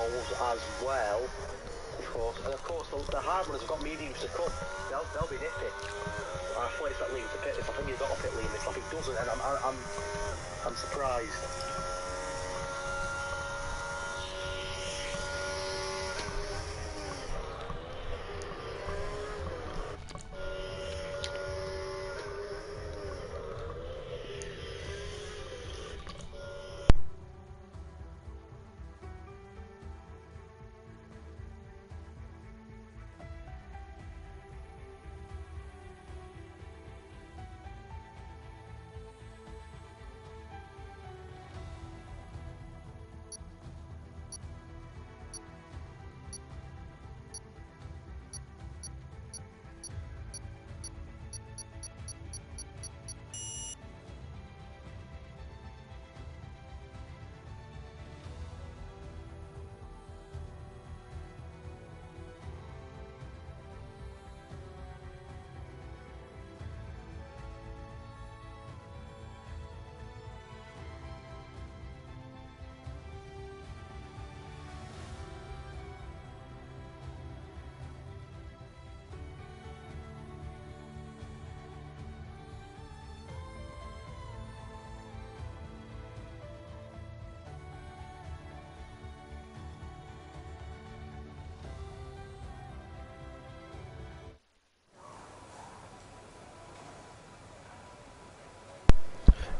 involved as well. And of course, the hard runners have got mediums to come. They'll be nippy. I thought it's that leaves the pit. I think he's got a pit lead. If he doesn't, and I'm surprised.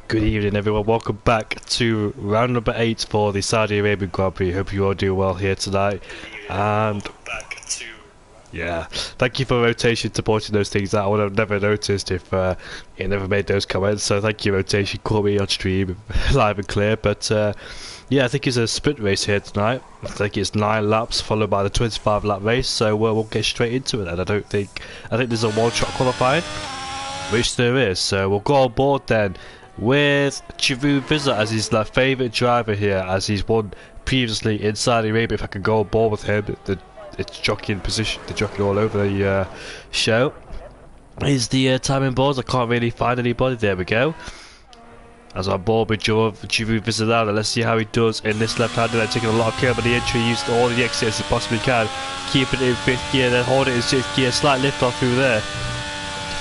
Good evening everyone, welcome back to round number 8 for the Saudi Arabian Grand Prix. Hope you all do well here tonight. And yeah, thank you for Rotation supporting those things that I would have never noticed if it never made those comments. So thank you Rotation, caught me on stream live and clear. But yeah, I think it's a sprint race here tonight. I think it's 9 laps followed by the 25 lap race. So we'll get straight into it then. I think there's a one-shot qualifying, which there is. So we'll go on board then with Chivu Vizza as his favourite driver here, as he's won previously in Saudi Arabia. If I can go on board with him, it's jockeying position, the jockey all over the show. Is the timing boards? I can't really find anybody. There we go. As I'm board with Chivu Vizza now, let's see how he does in this left-hander. They're taking a lot of care, but the entry used all the exits he possibly can. Keep it in 5th gear, then hold it in 6th gear. Slight lift off through there.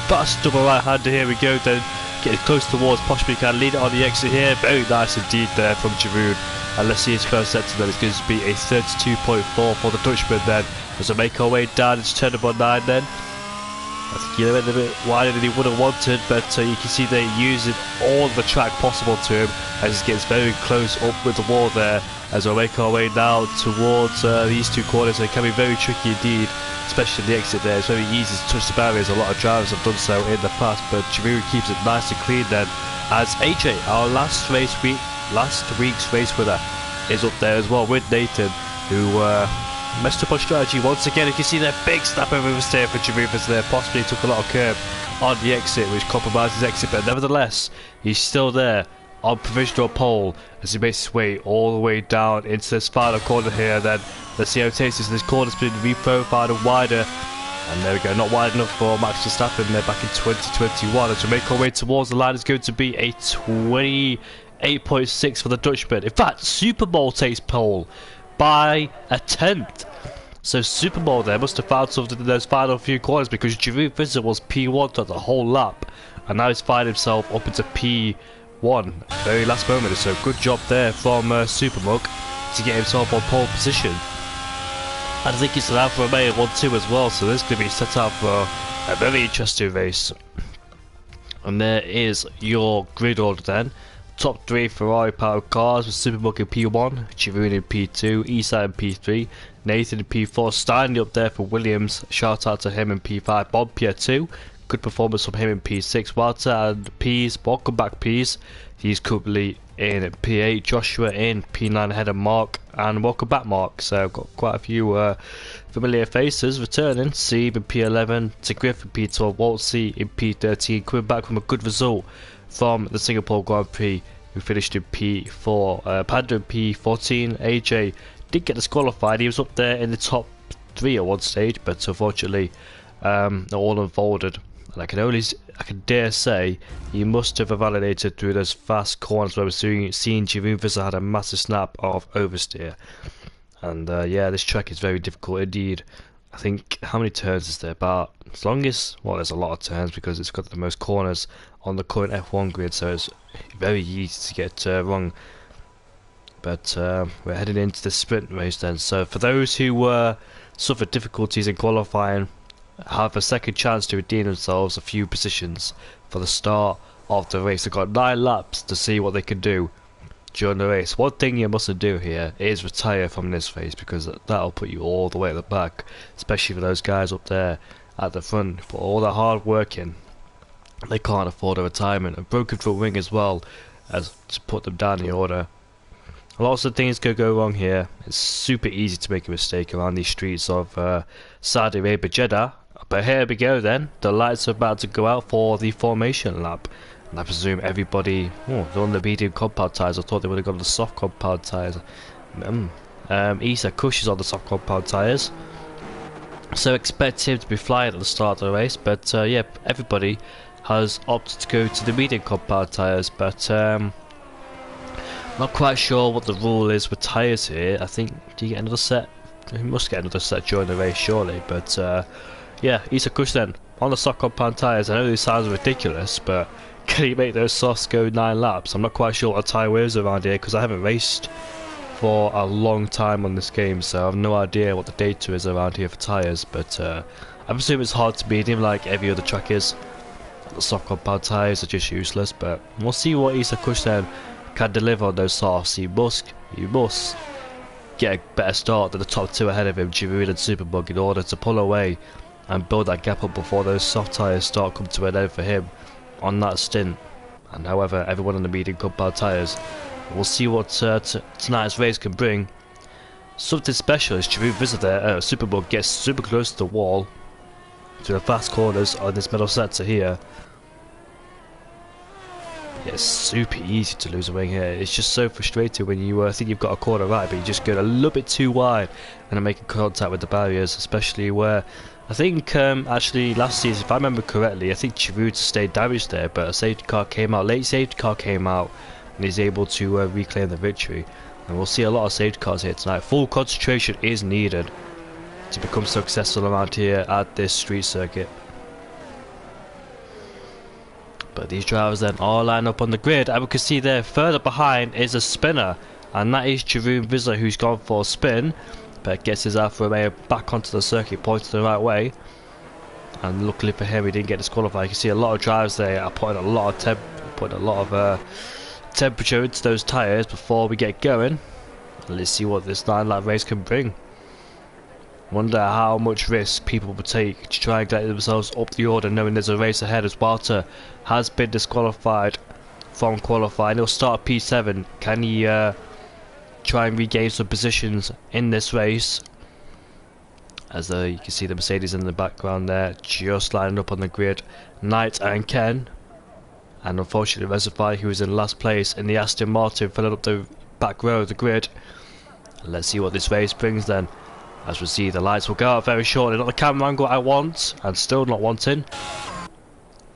Fast double right-hander. Here we go then. Getting close towards possibly can lead it on the exit here. Very nice indeed there from Giroud. And let's see his first sector then. It's going to be a 32.4 for the Dutchman then. As we make our way down into turn number 9 then. I think he went a bit wider than he would have wanted, but you can see they're using all the track possible to him as he gets very close up with the wall there. As we make our way now towards these two corners, they can be very tricky indeed, especially the exit there. It's very easy to touch the barriers. A lot of drivers have done so in the past, but Giroud keeps it nice and clean then. As AJ, our last week's race winner, is up there as well with Nathan, who messed up on strategy once again. You can see that big snap over oversteer for Giroud there. Possibly took a lot of curb on the exit, which compromised his exit, but nevertheless, he's still there on provisional pole as he makes his way all the way down into this final corner here. Then let's see how it takes us. This corner's been reprofiled and wider, and there we go, not wide enough for Max Verstappen there back in 2021. As we make our way towards the line, it's going to be a 28.6 for the Dutchman. In fact, Supermole takes pole by a 10th. So Supermole there must have found something in those final few corners, because Giroud Vizza was P1 throughout the whole lap, and now he's find himself up into P1 very last moment. So good job there from Supermug to get himself on pole position. And I think it's an Alfa Romeo 1-2 as well, so this is going to be set up for a very interesting race. And there is your grid order then. Top 3 Ferrari powered cars with Supermug in P1, Giroud in P2, Isa in P3, Nathan in P4, Stanley up there for Williams, shout out to him in P5, Bob P2, good performance from him in P6, Walter and Pease, welcome back Pease, he's currently in P8, Joshua in P9 ahead of Mark, and welcome back Mark. So I've got quite a few familiar faces returning. Sieb in P11, to Griff in P12, Waltzy in P13, coming back from a good result from the Singapore Grand Prix, who finished in P4. Panda in P14, AJ did get disqualified. He was up there in the top 3 at one stage, but unfortunately it all unfolded. And I can dare say he must have validated through those fast corners where we're seeing Giroud Vizza had a massive snap of oversteer. And yeah, this track is very difficult indeed. I think, how many turns is there? About, as long as, well, there's a lot of turns because it's got the most corners on the current F1 grid, so it's very easy to get wrong. But we're heading into the sprint race then. So for those who suffered difficulties in qualifying, have a second chance to redeem themselves a few positions for the start of the race. They've got 9 laps to see what they can do during the race. One thing you mustn't do here is retire from this race, because that'll put you all the way at the back, especially for those guys up there at the front. But all the hard work in, they can't afford a retirement. A broken front wing as well, as to put them down the order. Lots of things could go wrong here. It's super easy to make a mistake around these streets of Saudi Arabia, Jeddah. But here we go then. The lights are about to go out for the formation lap. And I presume everybody... Oh, they're on the medium compound tyres. I thought they would have gone the soft compound tyres. Isa Kush is on the soft compound tyres. So expect him to be flying at the start of the race. But yeah, everybody has opted to go to the medium compound tyres. But not quite sure what the rule is with tyres here. I think, do you get another set? You must get another set during the race surely. But yeah, Isa Kush then on the soft compound tyres. I know this sounds ridiculous, but can he make those softs go 9 laps? I'm not quite sure what a tyre is around here because I haven't raced for a long time on this game, so I have no idea what the data is around here for tyres. But I presume it's hard to beat him like every other track is. The soft compound tyres are just useless, but we'll see what Isa Kush then can deliver on those softs. He must get a better start than the top 2 ahead of him, Giroud and Superbug, in order to pull away and build that gap up before those soft tyres start coming to an end for him on that stint. And however, everyone on the medium compound tyres, we'll see what tonight's race can bring. Something special is Giroud visitor Superbug gets super close to the wall, to the fast corners on this middle sector here. Yeah, it's super easy to lose a wing here. It's just so frustrating when you think you've got a corner right, but you just go a little bit too wide and are making contact with the barriers, especially where I think actually last season, if I remember correctly, I think Giroud stayed damaged there, but a safety car came out, late safety car came out, and he's able to reclaim the victory. And we'll see a lot of safety cars here tonight. Full concentration is needed to become successful around here at this street circuit. But these drivers then all line up on the grid, and we can see there further behind is a spinner, and that is Jeroen Vizsla, who's gone for a spin, but gets his Alfa Romeo back onto the circuit, pointing the right way. And luckily for him, he didn't get disqualified. You can see a lot of drivers there are putting a lot of temperature into those tyres before we get going. Let's see what this 9-lap race can bring. Wonder how much risk people would take to try and get themselves up the order, knowing there's a race ahead, as Walter has been disqualified from qualifying. He'll start P7. Can he try and regain some positions in this race? As you can see the Mercedes in the background there, just lining up on the grid. Knight and Ken, and unfortunately Reservoir, who is in last place in the Aston Martin, filling up the back row of the grid. Let's see what this race brings then. As we see, the lights will go out very shortly. Not the camera angle I want, and still not wanting.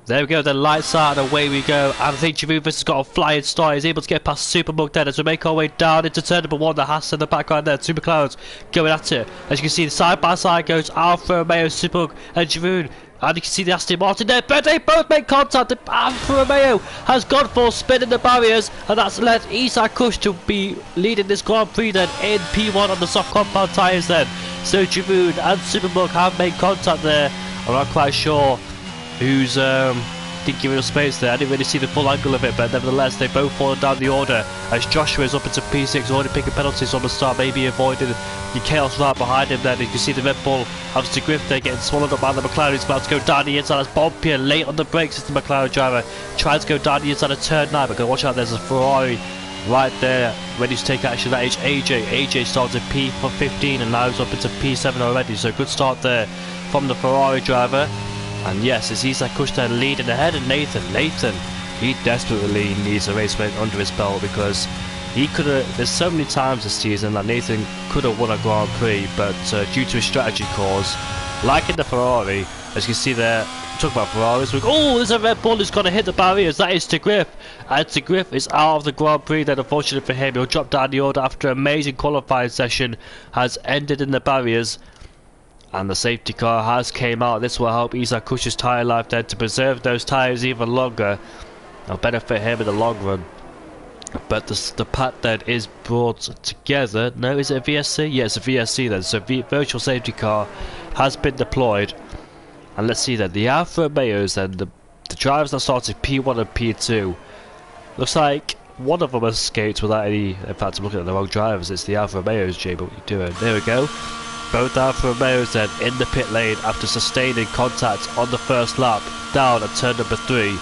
There we go, the lights out, and away we go. And I think Jeroen Vizsla has got a flying start. He's able to get past Superbug then as we make our way down into turn number 1. The Haas in the background there, Super Clouds going at it. As you can see, side by side goes Alfa Romeo, Superbug and Jeroen. And you can see the Aston Martin there, but they both make contact. The Alfa Romeo has gone for spinning the barriers, and that's led Isa Kush to be leading this Grand Prix then in P1 on the soft compound tyres then. So Jeroen and Superbug have made contact there. I'm not quite sure who's didn't give enough space there. I didn't really see the full angle of it, but nevertheless they both fallen down the order as Joshua is up into P6, already picking penalties on the start, maybe avoiding the chaos right behind him. Then you can see the Red Bull has to grip there, getting swallowed up by the McLaren. He's about to go down the inside as Bompier late on the brakes as the McLaren driver tries to go down the inside of turn 9, but watch out, there's a Ferrari right there ready to take action. That is AJ started P for 15 and now he's up into P7 already, so good start there from the Ferrari driver. And yes, it's Isa Kush there leading ahead, and Nathan, he desperately needs a race win under his belt, because he could have, there's so many times this season that Nathan could have won a Grand Prix, but due to a strategy cause, like in the Ferrari, as you can see there, talk about Ferraris. Oh, there's a Red Bull who's going to hit the barriers. That is De Griff. And De Griff is out of the Grand Prix. Then, unfortunately for him, he'll drop down the order after an amazing qualifying session has ended in the barriers. And the safety car has came out. This will help Isaac Kush's tyre life then to preserve those tyres even longer. It'll benefit him in the long run. But the pack then is brought together. No, is it a VSC? Yeah, it's a VSC then. So virtual safety car has been deployed. And let's see then, the Alfa Romeos and the drivers that started P1 and P2. Looks like one of them has escaped without any. In fact, I'm looking at the wrong drivers. It's the Alfa Romeos, Jay, but what are you doing? There we go. Both Alfa Romeos then in the pit lane after sustaining contact on the first lap down at turn number 3.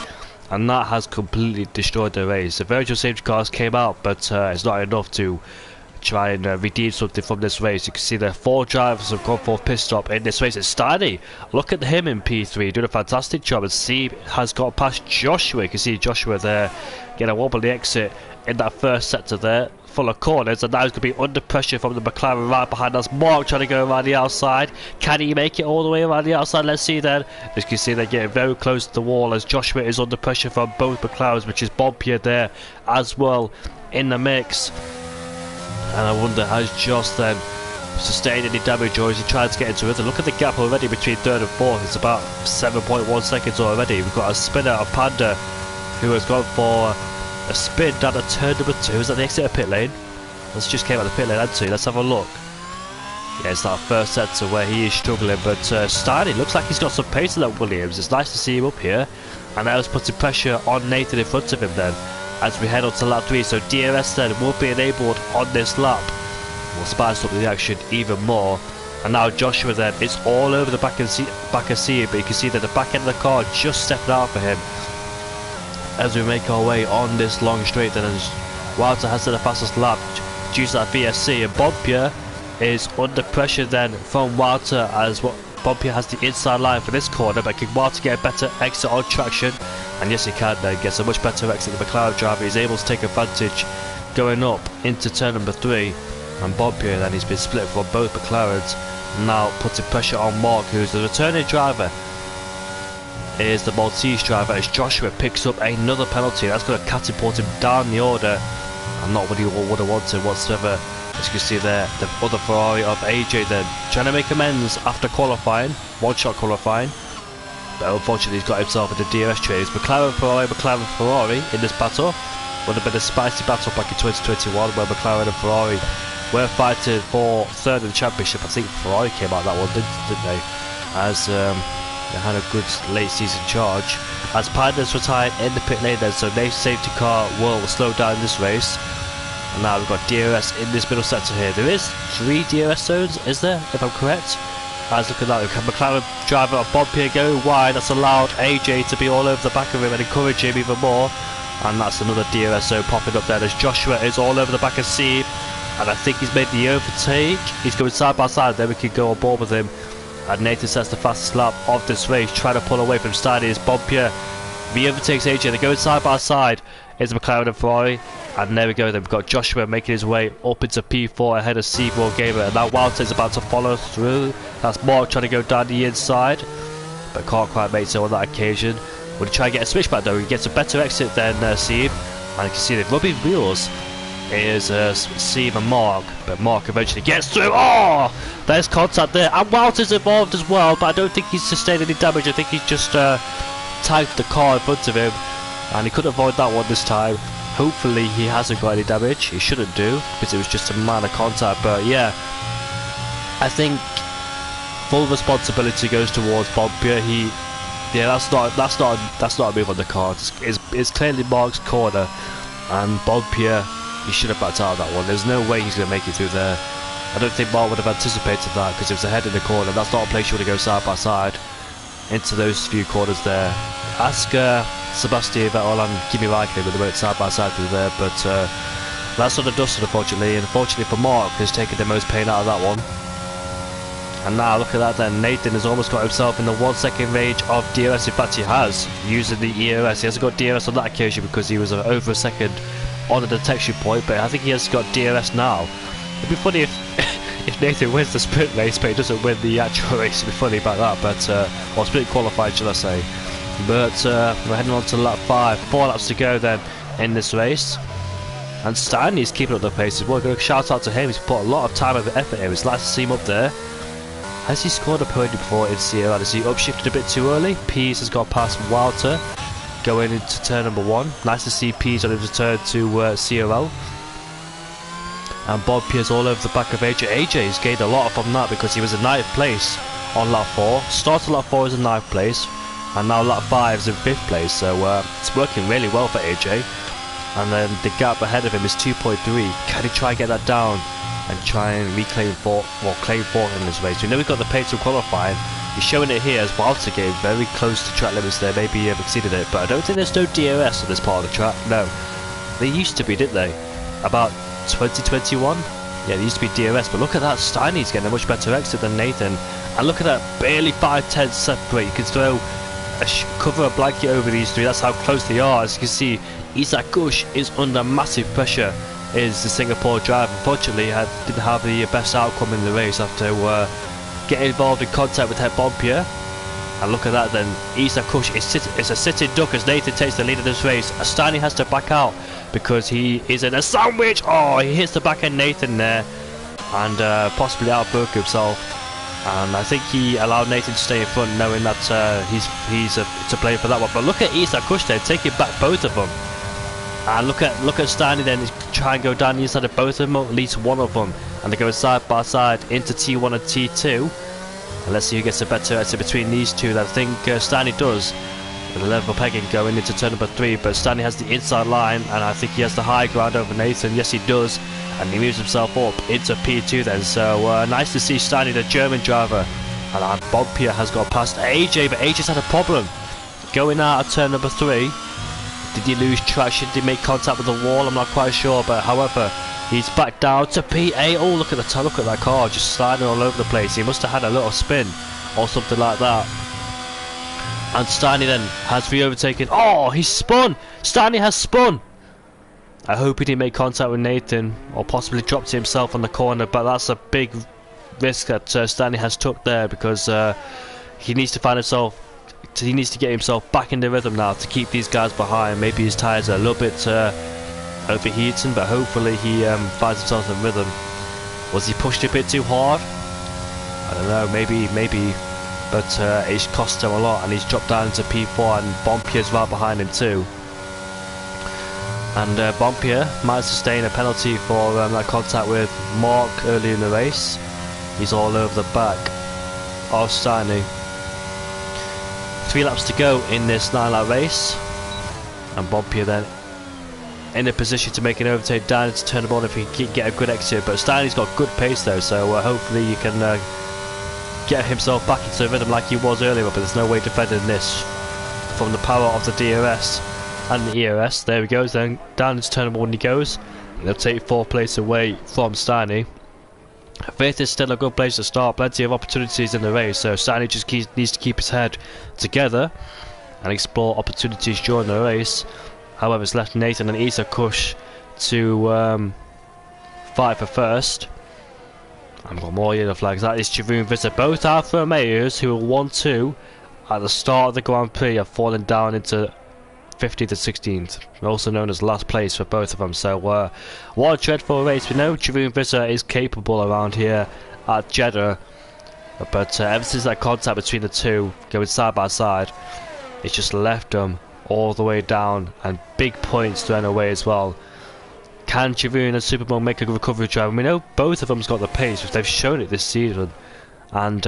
And that has completely destroyed the race. The virtual safety cars came out, but it's not enough to try and redeem something from this race. You can see there 4 drivers have gone for a pit stop in this race. It's Steiny. Look at him in P3 doing a fantastic job. And Steve has got past Joshua. You can see Joshua there getting a wobbly exit in that first sector there, full of corners, and now he's going to be under pressure from the McLaren right behind us. Mark trying to go around the outside. Can he make it all the way around the outside? Let's see then. As you can see, they're getting very close to the wall as Joshua is under pressure from both McLarens, which is Bompier there as well in the mix. And I wonder, has Josh then sustained any damage, or is he trying to get into rhythm? Look at the gap already between 3rd and 4th. It's about 7.1 seconds already. We've got a spinner, a Panda, who has gone for a spin down at turn number 2. Is that the exit of pit lane? Let's just came out of the pit lane, hadn't he? Let's have a look. Yeah, it's that first sector where he is struggling, but Steiny looks like he's got some pace in that Williams. It's nice to see him up here, and that was putting pressure on Nathan in front of him then as we head on to lap 3. So DRS then will be enabled on this lap. We'll spice up the action even more. And now Joshua then, it's all over the back of seat, but you can see that the back end of the car just stepped out for him as we make our way on this long straight. Then as Walter has the fastest lap due to that VSC, and Bompier is under pressure then from Walter as Bompier has the inside line for this corner, but can Walter get a better exit on traction? And yes, he can then, gets a much better exit than the McLaren driver. He's able to take advantage going up into turn number 3, and Bompier then he's been split from both McLarens, now putting pressure on Mark, who's the returning driver, is the Maltese driver, as Joshua picks up another penalty. That's going to catapult him down the order, and not what he would have wanted whatsoever. As you can see there, the other Ferrari of AJ then trying to make amends after qualifying, one-shot qualifying, but unfortunately he's got himself into DRS trades. McLaren Ferrari in this battle. Would have been a spicy battle back in 2021 where McLaren and Ferrari were fighting for 3rd in the championship. I think Ferrari came out that one, didn't they? As they had a good late season charge. As Panda's retired in the pit lane then, so Nate's safety car will slow down this race. And now we've got DRS in this middle sector here. There is 3 DRS zones, is there, if I'm correct? As look at that, McLaren driver of Bompier going wide. That's allowed AJ to be all over the back of him and encourage him even more. And that's another DRS zone popping up there as Joshua is all over the back of Steve. And I think he's made the overtake. He's going side by side, then we can go on board with him. And Nathan sets the fastest lap of this race, trying to pull away from Steiny as Bompier. He overtakes AJ, they're going side by side. It's McLaren and Ferrari. And there we go, then we've got Joshua making his way up into P4 ahead of Seymour Gamer. And now Walter's about to follow through. That's Mark trying to go down the inside, but can't quite make so on that occasion. We'll try and get a switchback though. He gets a better exit than Steve. And you can see the rubbing wheels is Steve and Mark, but Mark eventually gets through. Oh, there's contact there, and Walter's involved as well, but I don't think he's sustained any damage. I think he's just tagged the car in front of him, and he couldn't avoid that one this time. Hopefully he hasn't got any damage. He shouldn't do, because it was just a minor contact. But yeah, I think full responsibility goes towards Bompier. That's not a move on the car. It's clearly Mark's corner, and Bompier, he should have backed out of that one. There's no way he's going to make it through there. I don't think Mark would have anticipated that, because it was ahead in the corner. That's not a place you want to go side by side into those few corners there. Ask Sebastian Vettel and Kimi Raikkonen when they went side by side through there, but that's on the dust unfortunately. And unfortunately for Mark, who's taken the most pain out of that one. And now look at that then, Nathan has almost got himself in the 1 second range of DRS. In fact he has, using the EOS. He hasn't got DRS on that occasion because he was over a second on the detection point, but I think he has got DRS now. It'd be funny if Nathan wins the sprint race but he doesn't win the actual race, it'd be funny about that, but or sprint qualified should I say. But we're heading on to lap 5, 4 laps to go then in this race. And Stanley's keeping up the pace as well. Going to shout out to him, he's put a lot of time and effort here. It's nice to see him up there. Has he scored a podium before in CRL? Is he upshifted a bit too early? Pease has got past Walter going into turn number 1. Nice to see Pease on his return to CRL. And Bob Pierce all over the back of AJ. AJ has gained a lot from that because he was in 9th place on lap 4. Started lap 4 as in 9th place, and now lap 5 is in 5th place. So it's working really well for AJ. And then the gap ahead of him is 2.3. Can he try and get that down and try and reclaim claim 4th in this race? We know we've got the pace of qualifying. He's showing it here as Walter getting very close to track limits there. Maybe he have exceeded it, but I don't think there's no DRS on this part of the track. No, they used to be, didn't they? About 2021? Yeah, there used to be DRS, but look at that. Steiny's getting a much better exit than Nathan. And look at that, barely 5/10 separate. You can throw cover a blanket over these three. That's how close they are. As you can see, Isaac Gush is under massive pressure. Is the Singapore driver. Unfortunately, didn't have the best outcome in the race after getting involved in contact with head Bompier. And look at that then, Isaac Gush is a sitting duck as Nathan takes the lead of this race. Stanley has to back out because he is in a sandwich. Oh, he hits the back end Nathan there and possibly outbroke himself. And I think he allowed Nathan to stay in front, knowing that he's to blame for that one. But look at Isaac Gush there, taking back both of them. And look at Stanley then, try and go down the inside of both of them, or at least one of them. And they go side by side into T1 and T2. And let's see who gets a better exit between these two. I think Stanley does, with a level pegging going into turn number 3. But Stanley has the inside line, and I think he has the high ground over Nathan. Yes, he does. And he moves himself up into P2 then. So nice to see Stanley, the German driver. And Bompier has got past AJ, but AJ's had a problem going out of turn number 3. Did he lose traction? Did he make contact with the wall? I'm not quite sure, but however, he's back down to P8. Oh, look at that car just sliding all over the place. He must have had a little spin or something like that. And Stanley then has re-overtaken. Oh, he's spun! Stanley has spun! I hope he didn't make contact with Nathan or possibly dropped himself on the corner, but that's a big risk that Stanley has took there because he needs to find himself. He needs to get himself back in the rhythm now to keep these guys behind. Maybe his tyres are a little bit overheating, but hopefully he finds himself in rhythm. Was he pushed a bit too hard? I don't know, maybe, but it's cost him a lot, and he's dropped down into P4, and Bompier's right behind him too. And Bompier might sustain a penalty for that contact with Mark early in the race. He's all over the back of Steiny. 3 laps to go in this 9-lap race, and Bompier then in a position to make an overtake down into turn one if he can get a good exit. But Steiny's got good pace though, so hopefully he can get himself back into the rhythm like he was earlier. But there's no way defending this from the power of the DRS and the ERS. There he goes then, down into turn one he goes. They'll take 4th place away from Steiny. 5th is still a good place to start, plenty of opportunities in the race, so Steiny just needs to keep his head together and explore opportunities during the race. However, it's left Nathan and Isaac Gush to fight for first. And got more yellow flags. That is Jeroen Visser. Both Alfa Romeos who were 1-2 at the start of the Grand Prix have fallen down into 15th and 16th, also known as last place for both of them. So what a dreadful race. We know Jeroen Visser is capable around here at Jeddah, but ever since that contact between the two going side by side, it's just left them all the way down, and big points thrown away as well. Can Jeroen and Superman make a recovery drive? And we know both of them's got the pace, which they've shown it this season, and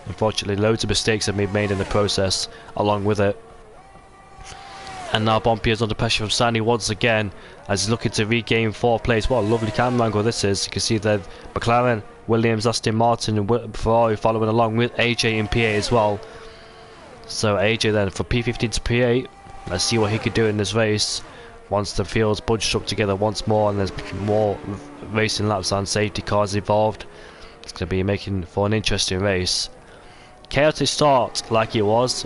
unfortunately loads of mistakes have been made in the process along with it. And now Bompier's under pressure from Stanley once again as he's looking to regain 4th place. What a lovely camera angle this is. You can see that McLaren, Williams, Aston Martin and Ferrari following along with AJ in P8 as well. So AJ then from P15 to P8. Let's see what he could do in this race once the field's bunched up together once more and there's more racing laps and safety cars involved. It's going to be making for an interesting race. Chaotic start like it was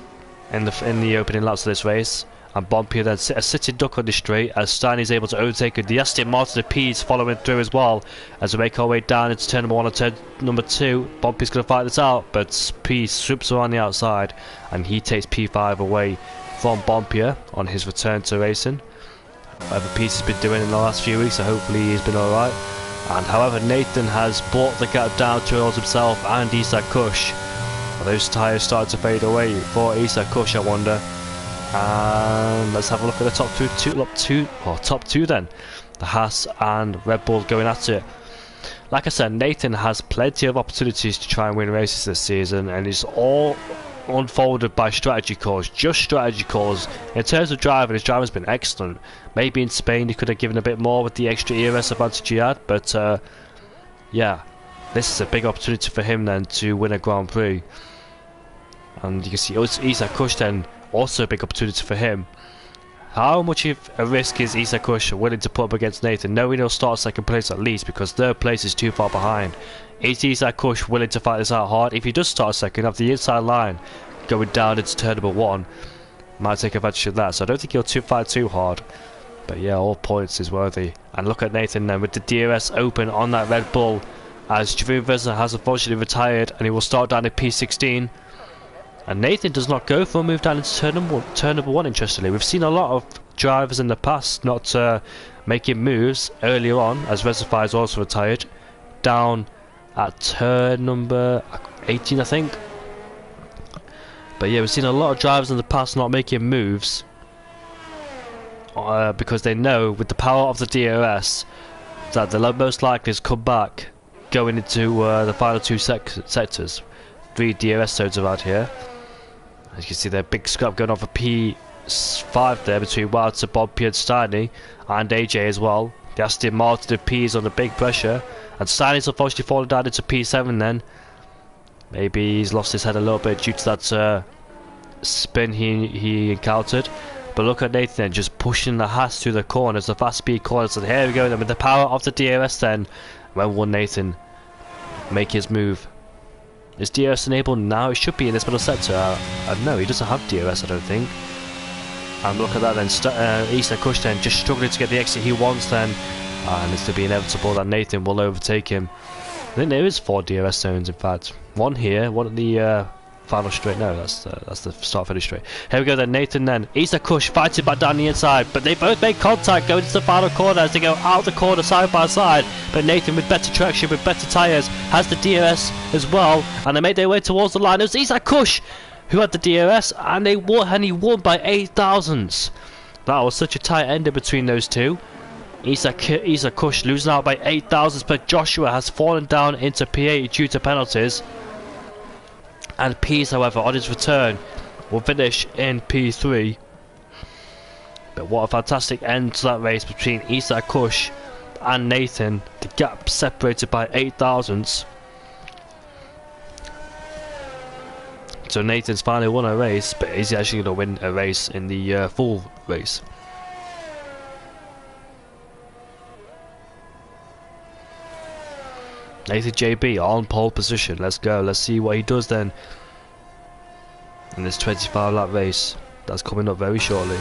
in the opening laps of this race. and Bompier then a sitting duck on the straight as Stein is able to overtake the Aston Martin of P's following through as well as we make our way down into turn number 1 and turn number 2. Bompier's going to fight this out, but P swoops around the outside and he takes P5 away from Bompier on his return to racing. Whatever Pete's been doing in the last few weeks, so hopefully he's been alright. And however, Nathan has brought the gap down towards himself and Isak Kush. Are those tyres starting to fade away for Isak Kush, I wonder? And let's have a look at the top two then. The Haas and Red Bull going at it. Like I said, Nathan has plenty of opportunities to try and win races this season, and it's all unfolded by strategy calls, just strategy calls. In terms of driving, his driving's been excellent. Maybe in Spain he could have given a bit more with the extra ERS advantage he had, but yeah, this is a big opportunity for him then to win a Grand Prix. And you can see Isak Kush then, also a big opportunity for him. How much of a risk is Isak Kush willing to put up against Nathan, knowing he'll start second place at least because third place is too far behind? Is Isak Kush willing to fight this out hard? If he does start second, have the inside line going down into turn number 1, might take advantage of that. So I don't think he'll fight too hard. But yeah, all points is worthy. And look at Nathan then with the DRS open on that Red Bull, as Javier Vesa has unfortunately retired and he will start down at P16. And Nathan does not go for a move down into turn number 1, interestingly. We've seen a lot of drivers in the past not making moves earlier on, as Reservoir is also retired, down at turn number 18, I think. But yeah, we've seen a lot of drivers in the past not making moves because they know with the power of the DRS that the most likely is come back going into the final 2 sectors. 3 DRS zones around here. As you can see, there's a big scrap going on for P5 there between Wilder, Bompier and Steiny, and AJ as well. The Aston Martin of P is under big pressure, and Steiny's unfortunately fallen down into P7 then. Maybe he's lost his head a little bit due to that spin he encountered. But look at Nathan then, just pushing the Haas through the corners, the fast speed corners. And here we go then with the power of the DRS then. When will Nathan make his move? Is DRS enabled now? It should be in this middle sector. No, he doesn't have DRS, I don't think. And look at that then, Isak Kush then just struggling to get the exit he wants then. And it's to be inevitable that Nathan will overtake him. I think there is 4 DRS zones in fact. One here, one at the final straight. No, that's the start finish straight. Here we go then, Nathan then. Isak Kush fighting back down the inside, but they both make contact going into the final corner as they go out the corner side by side. But Nathan with better traction, with better tyres, has the DRS as well, and they made their way towards the line. It was Isak Kush who had the DRS, and he won by 8 thousandths. That was such a tight ending between those two. Isak Kush losing out by 8 thousandths, but Joshua has fallen down into P8 due to penalties. And Pease, however, on his return, will finish in P3. But what a fantastic end to that race between Isak Kush and Nathan. The gap separated by 8 thousandths. So Nathan's finally won a race, but is he actually going to win a race in the full race? Nathan JB on pole position. Let's go. Let's see what he does then in this 25 lap race that's coming up very shortly.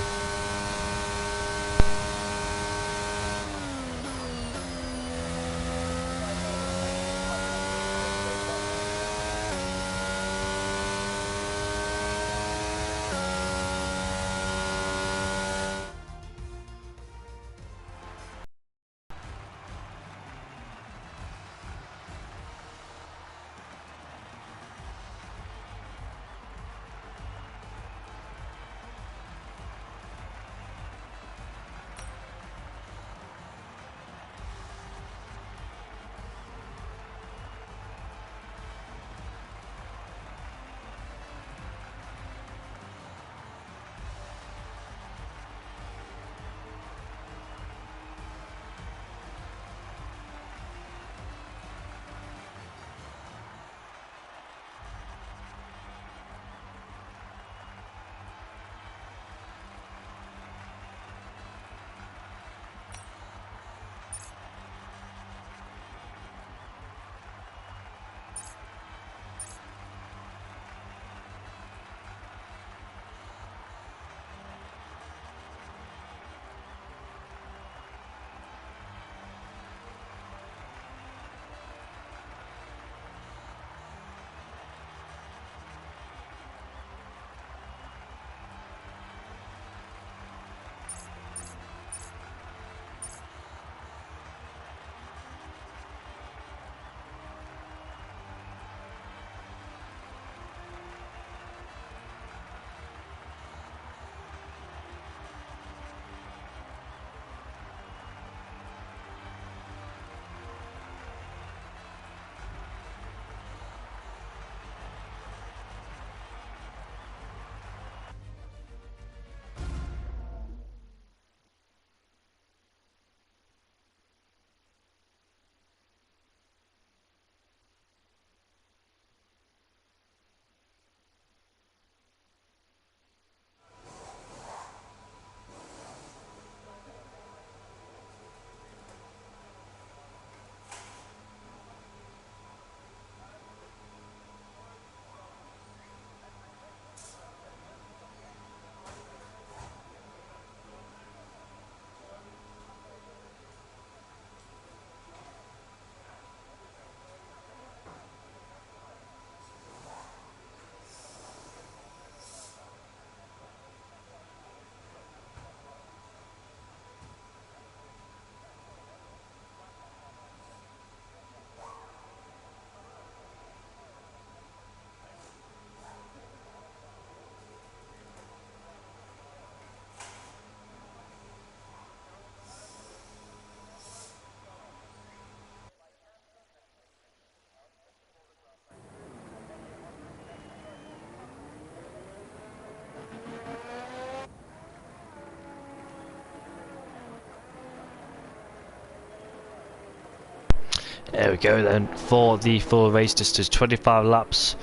There we go then, for the full race distance, 25 laps.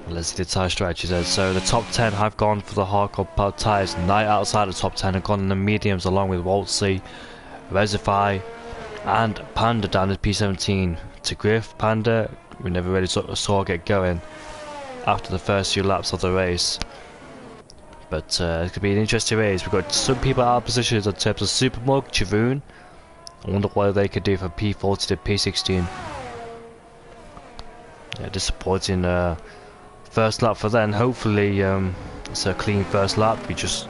Let's see the tyre strategy then. So the top 10 have gone for the hardcore tyres. 9 outside the top 10 have gone in the mediums, along with Waltzy, Resify and Panda down to P17. To Griff, Panda, we never really saw get going after the first few laps of the race. But it could be an interesting race. We've got some people out of positions in terms of Supermug, Chivoon. I wonder what they could do from P40 to P16. Yeah, disappointing first lap for them. Hopefully it's a clean first lap. We just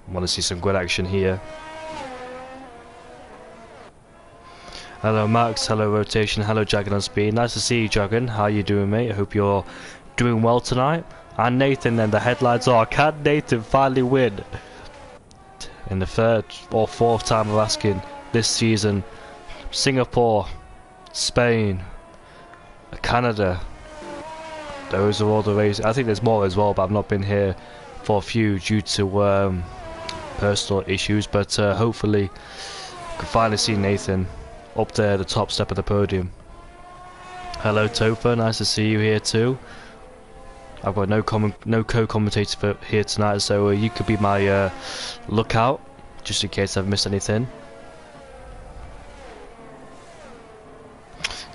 want to see some good action here. Hello Max, hello Rotation, hello Dragon on Speed. Nice to see you, Dragon. How you doing, mate? I hope you're doing well tonight. And Nathan then, the headlines are, can Nathan finally win? In the third or fourth time of asking this season. Singapore, Spain, Canada. Those are all the races. I think there's more as well, but I've not been here for a few due to personal issues. But hopefully we can finally see Nathan up there, the top step of the podium. Hello Topher, nice to see you here too. I've got no co-commentator for here tonight, so you could be my lookout, just in case I've missed anything.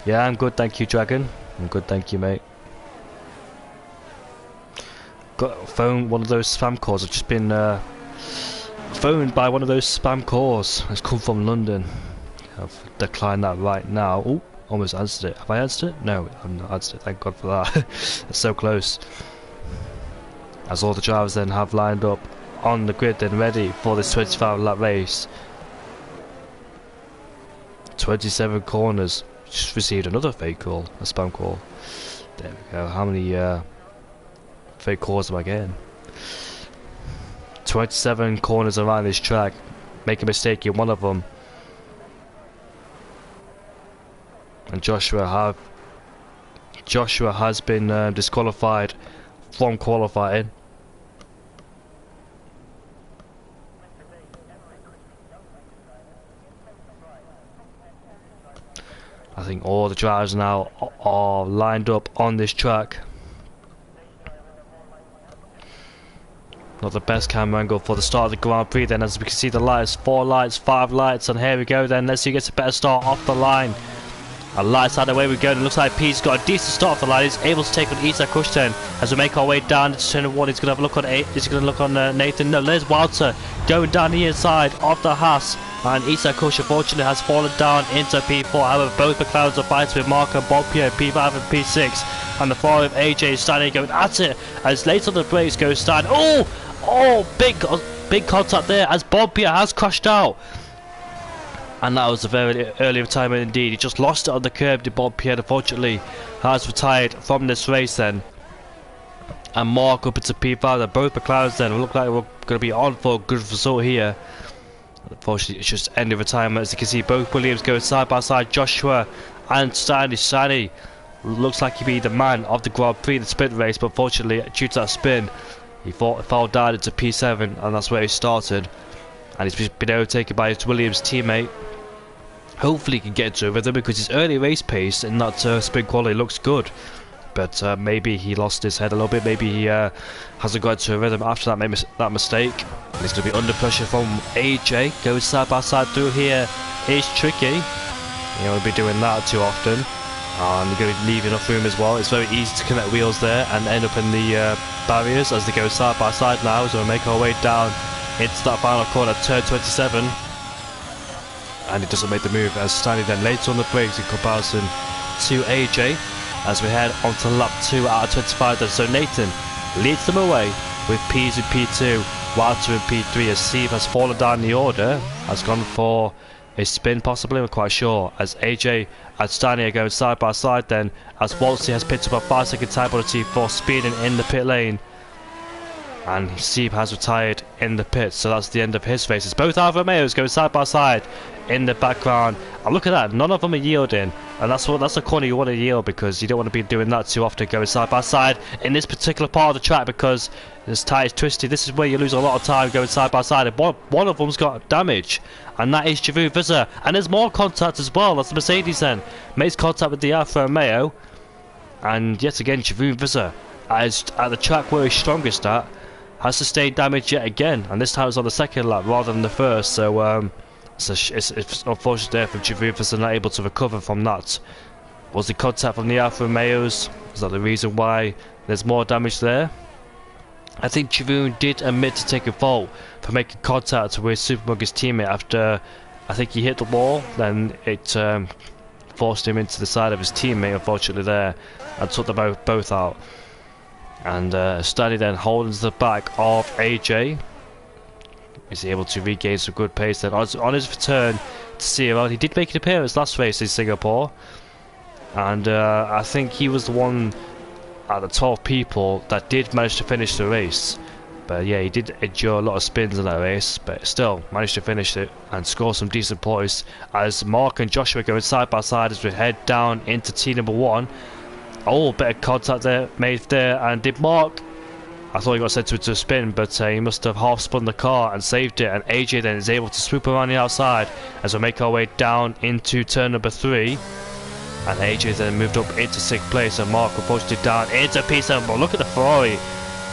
Yeah, I'm good, thank you, Dragon. I'm good, thank you, mate. Got a phone, one of those spam calls. I've just been phoned by one of those spam calls. It's come from London. I've declined that right now. Oh, almost answered it. Have I answered it? No, I've not answered it. Thank God for that. It's so close. As all the drivers then have lined up on the grid and ready for this 25 lap race. 27 corners. Just received another fake call, a spam call. There we go. How many fake calls am I getting? 27 corners around this track. Make a mistake in one of them, and Joshua has been disqualified from qualifying. I think all the drivers now are lined up on this track. Not the best camera angle for the start of the Grand Prix then, as we can see the lights, 4 lights, 5 lights, and here we go then. Let's see who gets a better start off the line. A lights out, away we go, and it looks like P's got a decent start off the line. He's able to take on Isak Kush then as we make our way down to turn 1. He's going to have a look on 8. He's going to look on Nathan. No, there's Walter going down the inside of the Haas, and Isak Kush unfortunately has fallen down into P4. However, both McLarens are fighting with Mark and Bob Pierre, P5 and P6, and the 4 of AJ standing going at it as late on the brakes goes Stan. Oh, big contact there as Bob Pierre has crashed out. And that was a very early retirement indeed. He just lost it on the curb. The Bob Pierre unfortunately has retired from this race then. And Mark up into P5. They're both McLarens then. It look like we're going to be on for a good result here. Unfortunately, it's just end of retirement. As you can see, both Williams going side by side. Joshua and Stanley looks like he'd be the man of the Grand Prix, the sprint race. But unfortunately, due to that spin, he fell down into P7, and that's where he started. And he's been overtaken by his Williams teammate. Hopefully he can get into a rhythm, because his early race pace in that sprint quality looks good. But maybe he lost his head a little bit. Maybe he hasn't got into a rhythm after that mistake. And he's going to be under pressure from AJ. Going side by side through here is tricky. You don't want to be doing that too often. And you're going to leave enough room as well. It's very easy to connect wheels there and end up in the barriers as they go side by side now. So we'll make our way down into that final corner, turn 27. And it doesn't make the move as Stanley then later on the brakes in comparison to AJ as we head on to lap 2 out of 25 then. So Nathan leads them away with P's in P2, Walter in P3 as Steve has fallen down the order, has gone for a spin possibly, we're quite sure, as AJ and Stanley are going side by side then, as Waltzy has picked up a 5-second time penalty for speeding in the pit lane. and Sieb has retired in the pits, so that's the end of his races. Both Alfa Romeos going side by side in the background, and look at that, none of them are yielding, and that's the corner you want to yield, because you don't want to be doing that too often, going side by side in this particular part of the track, because this tyre is twisted. This is where you lose a lot of time going side by side, and one of them's got damage, and that is Jeroen Visser, and there's more contact as well. That's the Mercedes then, makes contact with the Alfa Romeo, and yet again Jeroen Visser, as at the track where he's strongest at, has sustained damage yet again, and this time it's on the second lap rather than the first, so it's unfortunate there for Jeroen Visser not able to recover from that. Was the contact from the Alfa Romeos? Is that the reason why there's more damage there? I think Jeroen did admit to taking fault for making contact with Supermug, his teammate, after I think he hit the wall, then it forced him into the side of his teammate, unfortunately there, and took them both out. And Stanley then holding to the back of AJ. Is able to regain some good pace then on his return to CRL. He did make an appearance last race in Singapore, and I think he was the one out of the 12 people that did manage to finish the race. But yeah, he did endure a lot of spins in that race, but still managed to finish it and score some decent points, as Mark and Joshua going side by side as we head down into T number 1. Oh, bit of contact there made there, and did Mark, I thought he got sent to a spin, but he must have half spun the car and saved it, and AJ then is able to swoop around the outside as we make our way down into turn number 3, and AJ then moved up into 6th place, and Mark unfortunately down into P7. But look at the Ferrari,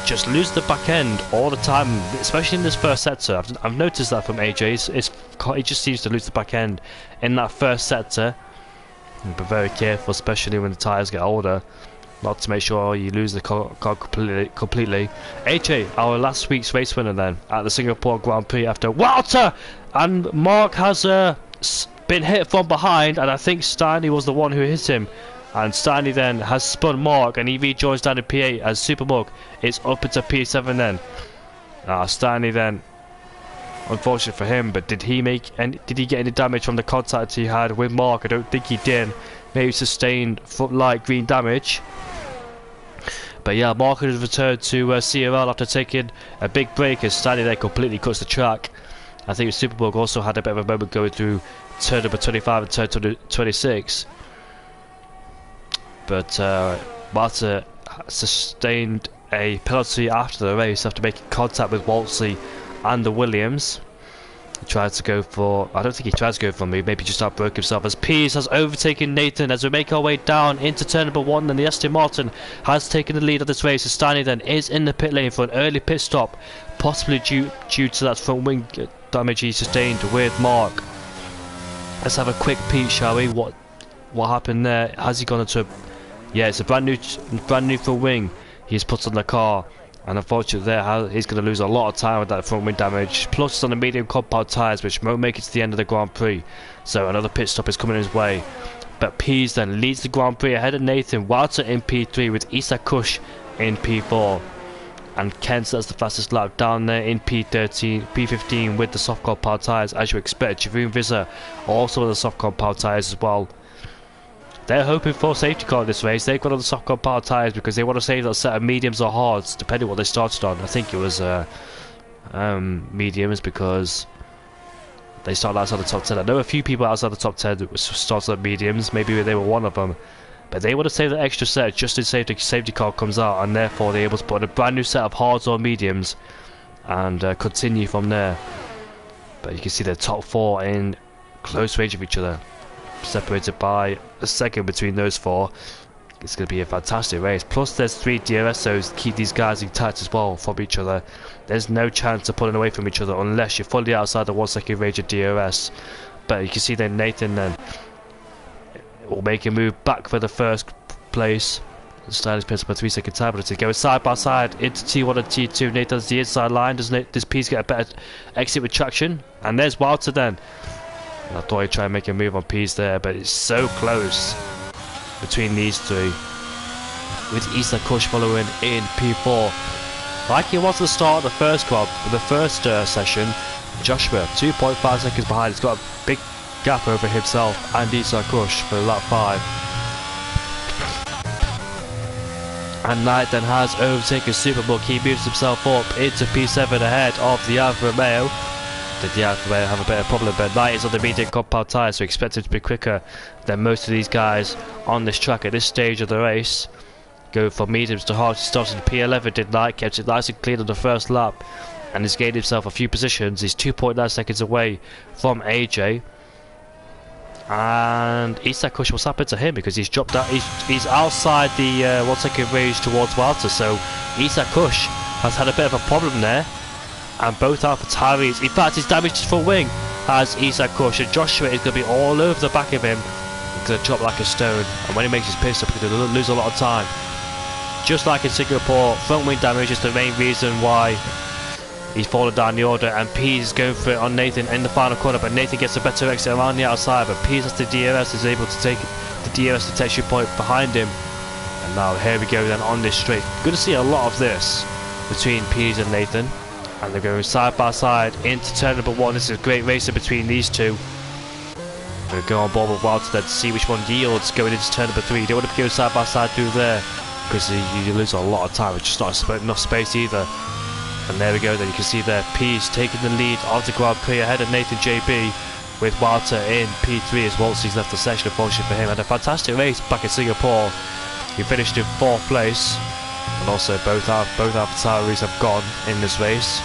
just lose the back end all the time, especially in this first sector. I've noticed that from AJ, he just seems to lose the back end in that first sector. Be very careful, especially when the tyres get older, not to make sure you lose the car completely. AJ, our last week's race winner then at the Singapore Grand Prix, after Walter, and Mark has been hit from behind, and I think Stanley was the one who hit him, and Stanley then has spun Mark, and he rejoins down to P8 as Supermug is up into P7 then. Stanley then, unfortunate for him, but did he get any damage from the contact he had with Mark? I don't think he did. Maybe sustained light green damage. But yeah, Mark has returned to CRL after taking a big break, as Stanley there completely cuts the track. I think Superbug also had a bit of a moment going through turn number 25 and turn 26. But Marta sustained a penalty after the race after making contact with Waltzy and the Williams. He tried to go for, I don't think he tried to go for me, maybe just outbroke himself, as Pease has overtaken Nathan as we make our way down into turn number 1, and the Aston Martin has taken the lead of this race, as Stanley then is in the pit lane for an early pit stop, possibly due to that front wing damage he sustained with Mark. Let's have a quick peek, shall we? What happened there? Has he gone into a, yeah, it's a brand new front wing he's put on the car. And unfortunately there, he's going to lose a lot of time with that front wing damage. Plus it's on the medium compound tyres, which won't make it to the end of the Grand Prix. So another pit stop is coming his way. But Pease then leads the Grand Prix ahead of Nathan, Walter in P3 with Isa Kush in P4. And Kent that's the fastest lap down there in P15 with the soft compound tyres, as you expect. Jeroen Visser also with the soft compound tyres as well. They're hoping for a safety car in this race. They've got on the soft compound tyres because they want to save that set of mediums or hards, depending on what they started on. I think it was mediums, because they started outside the top 10. I know a few people outside the top 10 that started on mediums. Maybe they were one of them. But they want to save the extra set just in case the safety car comes out, and therefore they're able to put in a brand new set of hards or mediums and continue from there. But you can see the top 4 in close range of each other, separated by a second between those 4. It's going to be a fantastic race. Plus there's 3 DRSs to keep these guys intact as well from each other. There's no chance of pulling away from each other unless you're fully outside the 1 second range of DRS. But you can see then Nathan then will make a move back for the first place. The style is pissed up a 3 second time, but it's going side by side into T1 and T2. Nathan's the inside line. Does Pease get a better exit with traction? And there's Walter then. I thought he'd try and make a move on Pease there, but it's so close between these 3, with Isa Kush following in P4. Like he was at the start of the first session, Joshua 2.5 seconds behind. He's got a big gap over himself and Isa Kush for lap 5. And Knight then has overtaken Superbook. He moves himself up into P7 ahead of the Alfa Romeo. Did the Alfa Romeo have a bit of a problem? But Knight is on the medium compound tyre, so expect him to be quicker than most of these guys on this track at this stage of the race. Go from mediums to hard. He starts in P11. Did Knight, kept it nice and clean on the first lap, and has gained himself a few positions. He's 2.9 seconds away from AJ. And Isak Kush, what's happened to him? Because he's dropped out. He's outside the 1 second range towards Walter. So Isak Kush has had a bit of a problem there. And both AlphaTauris, in fact, he's damaged his front wing as Isak Kush. And Joshua is going to be all over the back of him. He's going to drop like a stone. And when he makes his pit stop, he's going to lose a lot of time. Just like in Singapore, front wing damage is the main reason why he's fallen down the order, and Pease is going for it on Nathan in the final corner, but Nathan gets a better exit around the outside, but Pease has the DRS, is able to take the DRS detection point behind him. And now here we go then on this straight. Good to see a lot of this between Pease and Nathan, and they're going side by side into turn number 1. This is a great racing between these two. I'm going to go on board with Walter then to see which one yields going into turn number 3. You don't want to go side by side through there, because you lose a lot of time. It's just not enough space either. And there we go then, you can see there Pease taking the lead of the Grand Prix ahead of Nathan JB, with Walter in P3 as Waltzy's left the session. Unfortunately for him, had a fantastic race back in Singapore. He finished in 4th place, and also both AlphaTauris have gone in this race.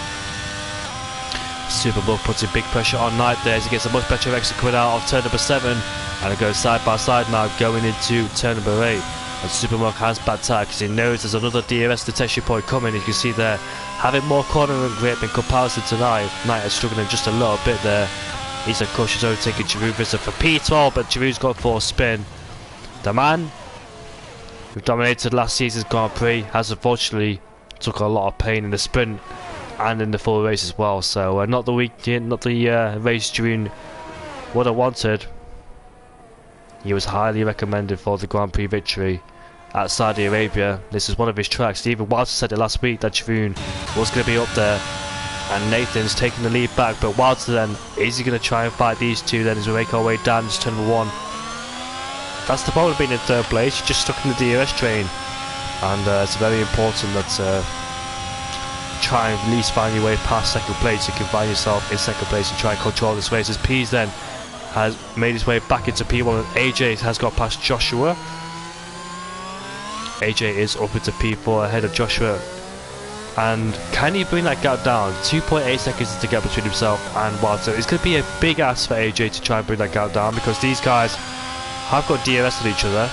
Superbook putting big pressure on Knight there as he gets a much better exit coming out of turn number 7, and it goes side by side now going into turn number 8. And Superbook has bad tire because he knows there's another DRS detection point coming. You can see there, having more cornering grip in comparison to Knight. Knight is struggling just a little bit there. He's of course he's overtaking Giroud for P12, but Giroud's got for a spin. The man who dominated last season's Grand Prix has unfortunately took a lot of pain in the sprint and in the full race as well. So not the race Giroud would have wanted. He was highly recommended for the Grand Prix victory at Saudi Arabia. This is one of his tracks. Even Walter said it last week that Giroud was going to be up there, and Nathan's taking the lead back. But Walter then, is he going to try and fight these two then as we make our way down to turn number 1? That's the problem being in 3rd place. You're just stuck in the DRS train, and it's very important that try and at least find your way past 2nd place. You can find yourself in 2nd place and try and control this race. As Pease then has made his way back into P1, and AJ has got past Joshua. AJ is up into P4 ahead of Joshua, and can he bring that gap down? 2.8 seconds is the gap between himself and Walter. It's going to be a big ask for AJ to try and bring that gap down, because these guys have got DRS on each other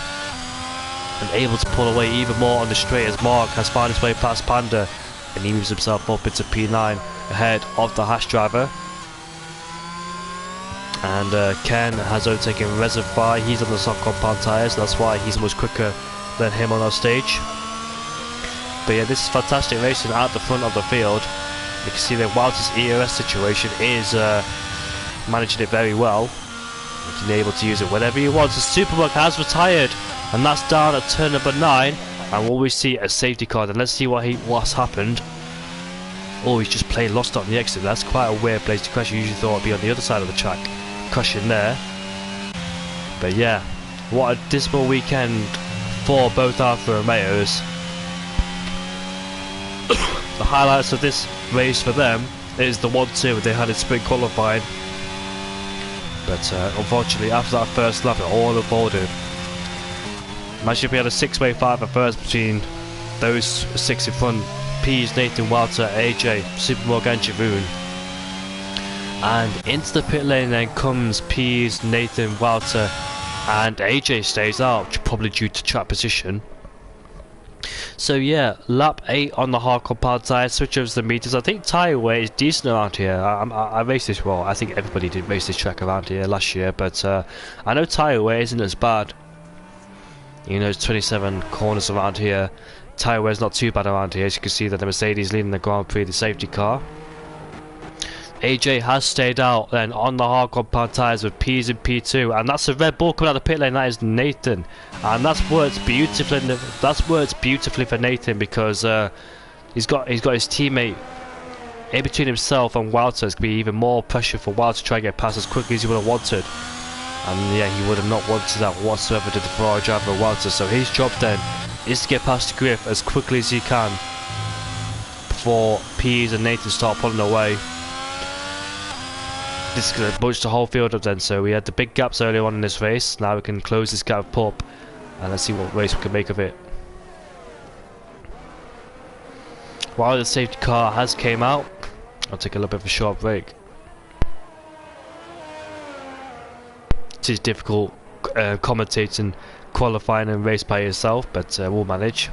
and able to pull away even more on the straight, as Mark has found his way past Panda and he moves himself up into P9 ahead of the Hash driver. And Ken has overtaken Reservoir. He's on the soft compound tyres, so that's why he's much quicker than him on our stage. But yeah, this is fantastic racing at the front of the field. You can see that Walter's ERS situation is managing it very well. He's able to use it whenever he wants. The Superbug has retired, and that's down at turn number 9. And will we see a safety car? Then let's see what's happened. Oh, he's just plain lost on the exit. That's quite a weird place to crash. You usually thought it'd be on the other side of the track, crushing there. But yeah, what a dismal weekend for both Alfa Romeos. The highlights of this race for them is the 1-2 they had in sprint qualifying. But unfortunately, after that first lap, it all unfolded. Imagine if we had a 6-way fight at first between those 6 in front: Pease, Nathan, Walter, AJ, Supermog and Giroud. And into the pit lane then comes Pease, Nathan, Walter, and AJ stays out, probably due to track position. So yeah, lap 8 on the hard compound tyre, switch over to the meters. I think tyre weight is decent around here. I raced this well. I think everybody did race this track around here last year, but I know tyre weight isn't as bad. You know, it's 27 corners around here. Tyre weight's not too bad around here. As you can see that the Mercedes leading the Grand Prix, the safety car. AJ has stayed out then on the hard compound tyres with P's in P2, and that's a Red Bull coming out of the pit lane. That is Nathan, and that's worked beautifully. For Nathan, because he's got his teammate in between himself and Walter. It's going to be even more pressure for Walter to try and get past as quickly as he would have wanted. And yeah, he would have not wanted that whatsoever, did the Ferrari driver Walter. So his job then is to get past the Griff as quickly as you can before PEs and Nathan start pulling away. This is going to bunch the whole field up then, so we had the big gaps earlier on in this race. Now we can close this gap up and let's see what race we can make of it. While the safety car has came out, I'll take a little bit of a short break. It is difficult commentating, qualifying and race by yourself, but we'll manage.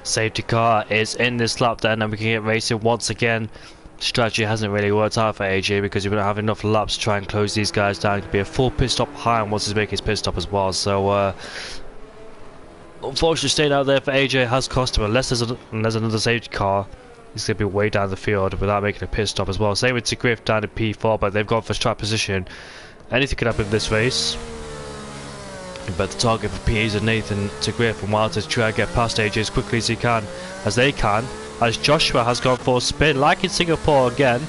Safety car is in this lap then, and we can get racing once again. Strategy hasn't really worked out for AJ because he wouldn't have enough laps to try and close these guys down. It could be a full pit stop behind once he's making his pit stop as well. So unfortunately, staying out there for AJ has cost him. Unless there's another safety car, he's going to be way down the field without making a pit stop as well. Same with Griff down in P4, but they've gone for strike position. Anything could happen in this race. But the target for P is Nathan to Griff and Wilder to try and get past AJ as quickly as he can, as they can. As Joshua has gone for a spin, like in Singapore again.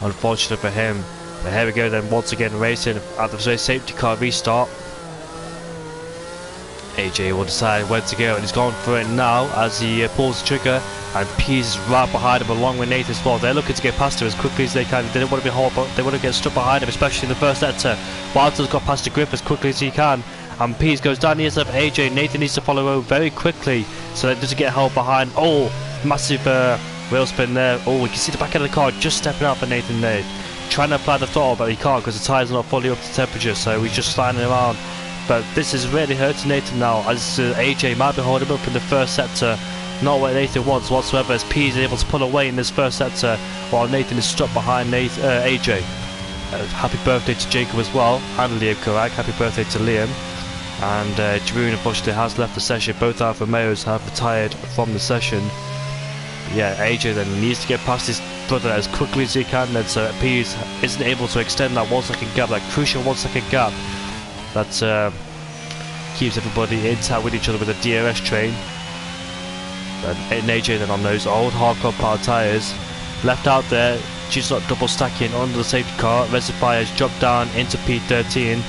Unfortunate for him. But here we go then, once again racing at the safety car restart. AJ will decide where to go, and he's gone for it now as he pulls the trigger, and Pease is right behind him along with Nathan as well. They're looking to get past him as quickly as they can. They don't want to be hauled, but they want to get stuck behind him, especially in the first sector. Wilder's got past the Griff as quickly as he can, and Pease goes down the inside of AJ. Nathan needs to follow over very quickly so that he doesn't get held behind. Oh, massive wheel spin there. Oh, we can see the back of the car just stepping out for Nathan there. Trying to apply the throttle, but he can't because the tyres are not fully up to temperature, so he's just sliding around. But this is really hurting Nathan now, as AJ might be holding him up in the first sector. Not what Nathan wants whatsoever, as P is able to pull away in this first sector while Nathan is stuck behind AJ. Happy birthday to Jacob as well, and Liam Karak. Happy birthday to Liam. And Jeroen unfortunately has left the session. Both Alfa Romeos have retired from the session. Yeah, AJ then needs to get past his brother as quickly as he can, then, so that P isn't able to extend that 1 second gap, that crucial 1 second gap that keeps everybody intact with each other with a DRS train. And AJ then on those old hardcore power tyres, left out there, she's not double stacking under the safety car. Reservoir has dropped down into P13,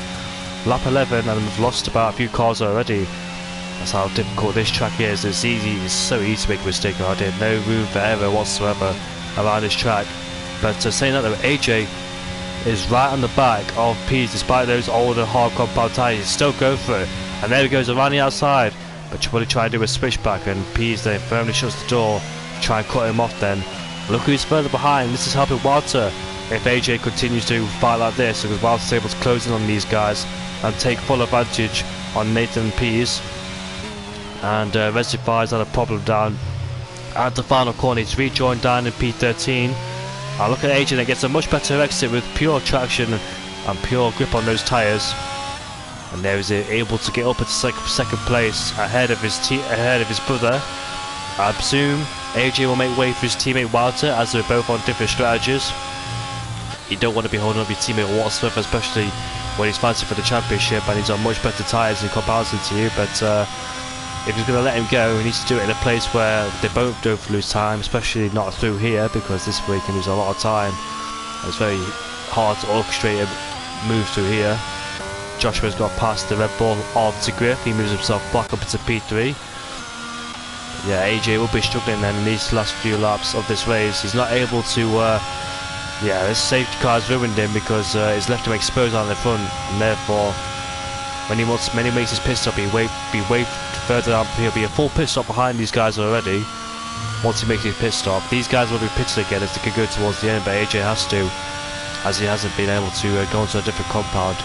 lap 11, and we've lost about a few cars already. That's how difficult this track is. It's so easy to make a mistake around here. No room for error whatsoever around this track. But saying that though, AJ is right on the back of Pease despite those older hard compound tyres. Still go for it, and there he goes around the outside, but you want to try and do a switchback, and Pease then firmly shuts the door to try and cut him off. Then look who's further behind. This is helping Walter if AJ continues to fight like this, because Walter's able to close in on these guys and take full advantage on Nathan and Pease. And Reservoir's had a problem down at the final corner. He's rejoined down in P13. Look at AJ that gets a much better exit with pure traction and pure grip on those tyres, and there is able to get up into second place ahead of his brother. I presume AJ will make way for his teammate Walter, as they're both on different strategies. You don't want to be holding up your teammate whatsoever, especially when he's fighting for the championship and he's on much better tyres in comparison to you. But if he's going to let him go, he needs to do it in a place where they both don't lose time, especially not through here, because this way he can lose a lot of time. It's very hard to orchestrate a move through here. Joshua's got past the Red Bull of Griff. He moves himself back up into P3. Yeah, AJ will be struggling then in these last few laps of this race. He's not able to yeah, this safety car's ruined him because it's left him exposed on the front, and therefore when he makes his pit stop, he'll be way further down. He'll be a full pit stop behind these guys already. Once he makes his pit stop, these guys will be pitted again if they can go towards the end, but AJ has to, as he hasn't been able to go into a different compound.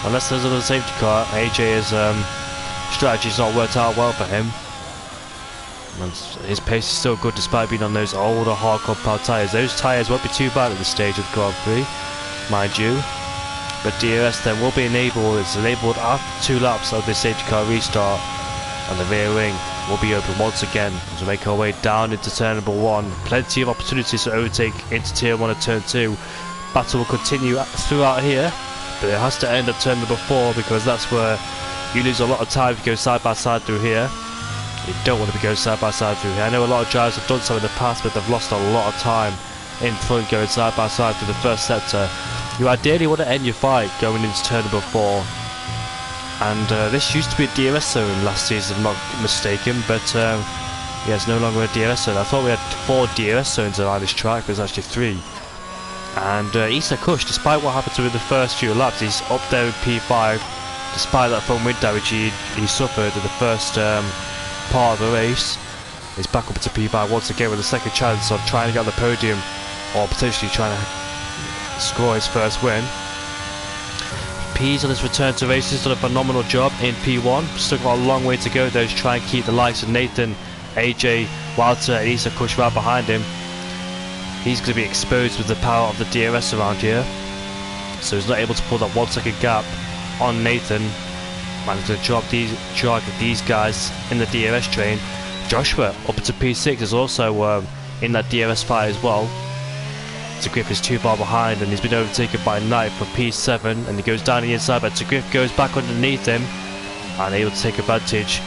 Unless there's another safety car, AJ's strategy's not worked out well for him. And his pace is still good despite being on those older hard compound tyres. Those tyres won't be too bad at this stage of the Grand Prix, mind you. But DRS then will be enabled. It's enabled after 2 laps of the safety car restart, and the rear wing will be open once again as we make our way down into turn number 1. Plenty of opportunities to overtake into tier 1 and turn 2. Battle will continue throughout here, but it has to end at turn number 4, because that's where you lose a lot of time if you go side by side through here. You don't want to be going side by side through here. I know a lot of drivers have done so in the past, but they've lost a lot of time in front going side by side through the first sector. You ideally want to end your fight going into turn number 4. And this used to be a DRS zone last season, if I'm not mistaken, but yeah, it's no longer a DRS zone. I thought we had 4 DRS zones around this track, but there's actually 3. And Issa Kush, despite what happened to him in the first few laps, he's up there in P5, despite that front wind damage he suffered in the first part of the race. He's back up to P5 once again with a second chance of trying to get on the podium, or potentially trying to score his first win. Pease on his return to racing has done a phenomenal job in P1. Still got a long way to go though to try and keep the likes of Nathan, AJ, Walter and Isa Kush right behind him. He's going to be exposed with the power of the DRS around here. So he's not able to pull that 1 second gap on Nathan. Managed to drag these guys in the DRS train. Joshua up into P6 is also in that DRS fight as well. Griff is too far behind and he's been overtaken by Knight for P7 and he goes down the inside, but Griff goes back underneath him and able to take advantage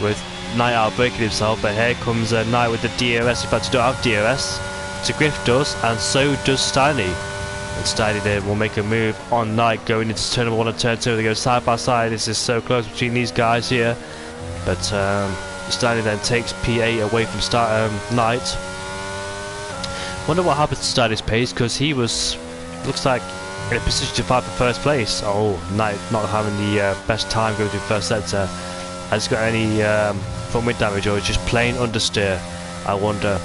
with Knight out breaking himself. But here comes Knight with the DRS. In fact, he don't have DRS. Griff does, and so does Steiny. And Steiny then will make a move on Knight going into turn 1 and turn 2. They go side by side. This is so close between these guys here, but Steiny then takes P8 away from Knight. Wonder what happened to Steiny's pace, because he was, looks like, in a position to fight for first place. Oh, Knight not having the best time going through first sector. Has he got any front wing damage, or is just plain understeer? I wonder.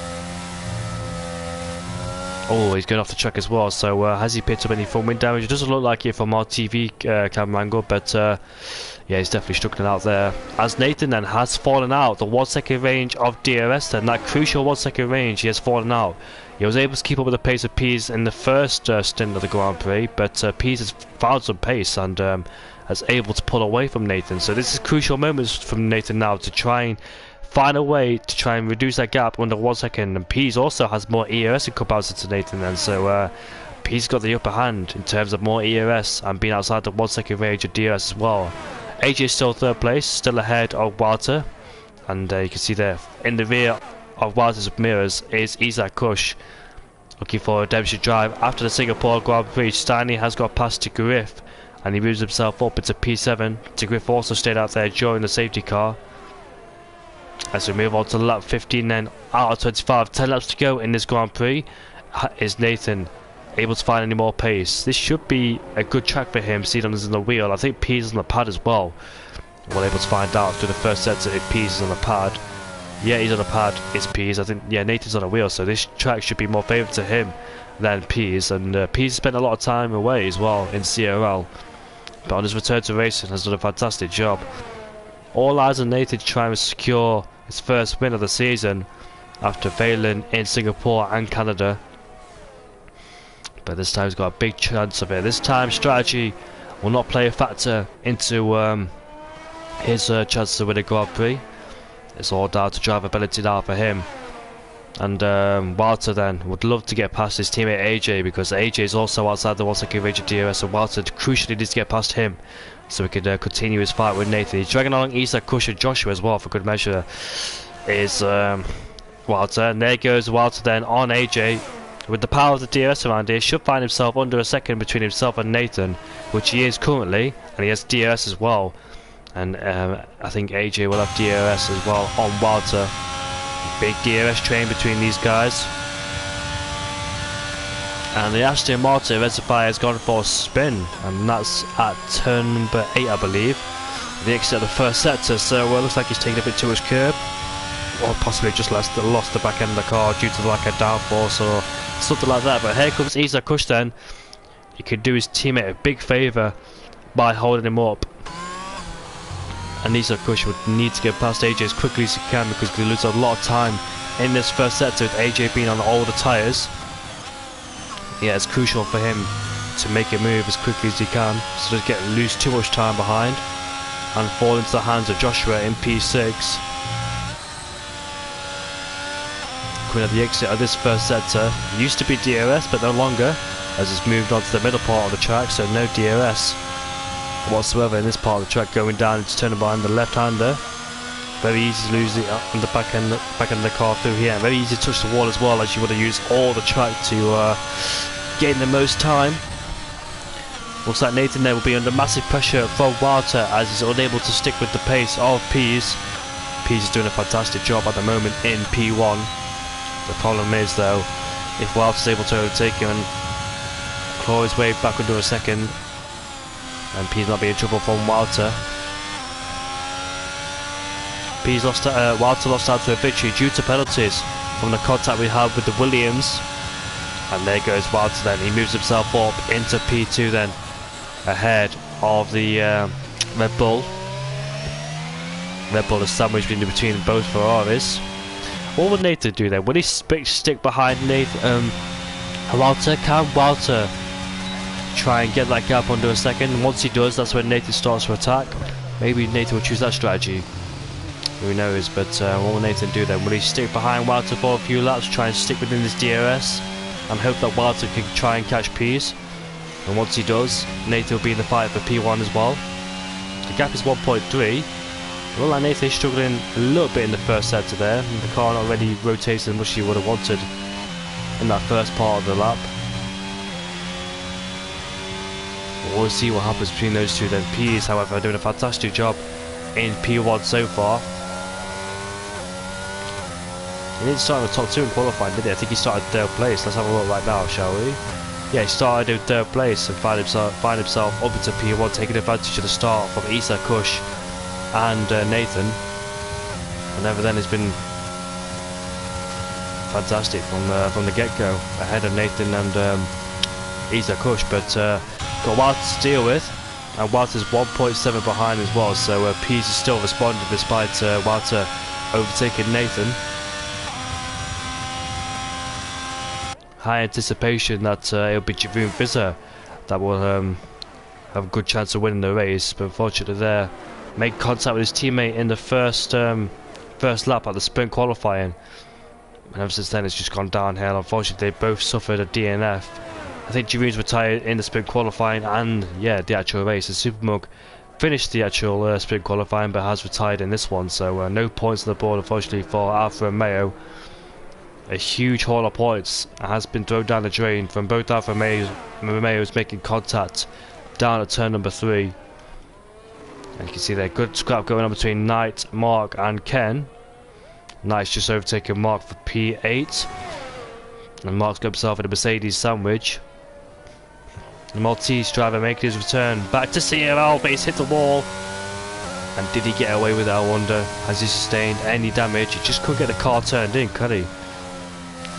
Oh, he's going off the track as well, so has he picked up any front wing damage? It doesn't look like it from our TV camera angle, but yeah, he's definitely struggling out there. As Nathan then has fallen out, the 1 second range of DRS then, that crucial 1 second range, he has fallen out. He was able to keep up with the pace of Pease in the first stint of the Grand Prix, but Pease has found some pace and is able to pull away from Nathan. So this is crucial moments from Nathan now to try and find a way to try and reduce that gap under 1 second. And Pease also has more ERS in comparison to Nathan then, so Pease got the upper hand in terms of more ERS and being outside the 1 second range of DRS as well. AJ is still third place, still ahead of Walter, and you can see there in the rear of Walter's mirrors is Isaac Kush looking for a redemption drive after the Singapore Grand Prix. Steiny has got past to Griff and he moves himself up into P7. Griff also stayed out there during the safety car. As we move on to lap 15 then, out of 25, 10 laps to go in this Grand Prix. Is Nathan able to find any more pace? This should be a good track for him, seeing him as in the wheel. I think Pease is on the pad as well. We're able to find out through the first sector if Pease is on the pad. Yeah, he's on the pad, it's Pease. I think, yeah, Nathan's on a wheel, so this track should be more favourable to him than Pease. And Pease spent a lot of time away as well in CRL, but on his return to racing has done a fantastic job. All eyes on Nathan to try and secure his first win of the season after failing in Singapore and Canada. But this time he's got a big chance of it. This time strategy will not play a factor into his chance to win a Grand Prix. It's all down to driver ability now for him. And Walter then would love to get past his teammate AJ, because AJ is also outside the 1 second range of DRS, and Walter crucially needs to get past him so he can continue his fight with Nathan. He's dragging along Isa, Kush and Joshua as well for good measure is Walter. And there goes Walter then on AJ. With the power of the DRS around here, should find himself under a second between himself and Nathan, which he is currently, and he has DRS as well. And I think AJ will have DRS as well on Walter. Big DRS train between these guys. And the Aston Martin Reservoir has gone for a spin, and that's at turn number 8, I believe. The exit of the first sector, so it looks like he's taking a bit too much curb, or possibly just lost the back end of the car due to the lack of downforce or something like that. But here comes Isa Kush then. He could do his teammate a big favour by holding him up. And Isa Kush would need to get past AJ as quickly as he can, because he loses a lot of time in this first sector with AJ being on all the tyres. Yeah, it's crucial for him to make a move as quickly as he can, so doesn't lose too much time behind and fall into the hands of Joshua in P6. Coming at the exit of this first sector, used to be DRS but no longer, as it's moved on to the middle part of the track, so no DRS whatsoever in this part of the track. Going down into turn behind the left-hander, very easy to lose it on the back end of the car through here. Very easy to touch the wall as well, as you would have used all the track to gain the most time. Looks like Nathan there will be under massive pressure from Walter, as he's unable to stick with the pace of Pease. Pease is doing a fantastic job at the moment in P1. The problem is though, if Walter's able to overtake him and claw his way back under a second, and Pease might be in trouble from Walter. Walter lost out to a victory due to penalties from the contact we had with the Williams. And there goes Walter then. He moves himself up into P2 then, ahead of the Red Bull. Red Bull is sandwiched in between both Ferraris. What would Nathan do then? Would he stick behind Nathan, Walter? Can Walter try and get that gap under a second? Once he does, that's when Nathan starts to attack. Maybe Nathan will choose that strategy. Who knows? But what will Nathan do then? Will he stick behind Walter for a few laps, try and stick within his DRS, and hope that Walter can try and catch P's? And once he does, Nathan will be in the fight for P1 as well. The gap is 1.3. Well, like Nathan is struggling a little bit in the first sector there. And the car not really rotates as much as he would have wanted in that first part of the lap. But we'll see what happens between those two then. P's, however, are doing a fantastic job in P1 so far. He didn't start in the top 2 in qualifying, did he? I think he started 3rd place. Let's have a look right now, shall we? Yeah, he started in 3rd place and find himself up into P1, taking advantage of the start from Isa Kush and Nathan. And ever then has been fantastic from the get-go, ahead of Nathan and Isa Kush, but got Walter to deal with, and Walter's 1.7 behind as well, so Pease is still responding despite Walter overtaking Nathan. High anticipation that it'll be Javon Visser that will have a good chance of winning the race, but unfortunately there made contact with his teammate in the first lap at the sprint qualifying, and ever since then it's just gone downhill. Unfortunately they both suffered a DNF. I think Javon's retired in the sprint qualifying and yeah, the actual race. The Supermug finished the actual sprint qualifying but has retired in this one, so no points on the board unfortunately for Alfa Romeo. A huge haul of points has been thrown down the drain from both Alfa Romeos making contact down at turn number 3. And you can see there, good scrap going on between Knight, Mark and Ken. Knight's just overtaken Mark for P8. And Mark's got himself in a Mercedes sandwich. The Maltese driver making his return back to CRL, but he's hit the wall. And did he get away with it, I wonder? Has he sustained any damage? He just couldn't get the car turned in, could he?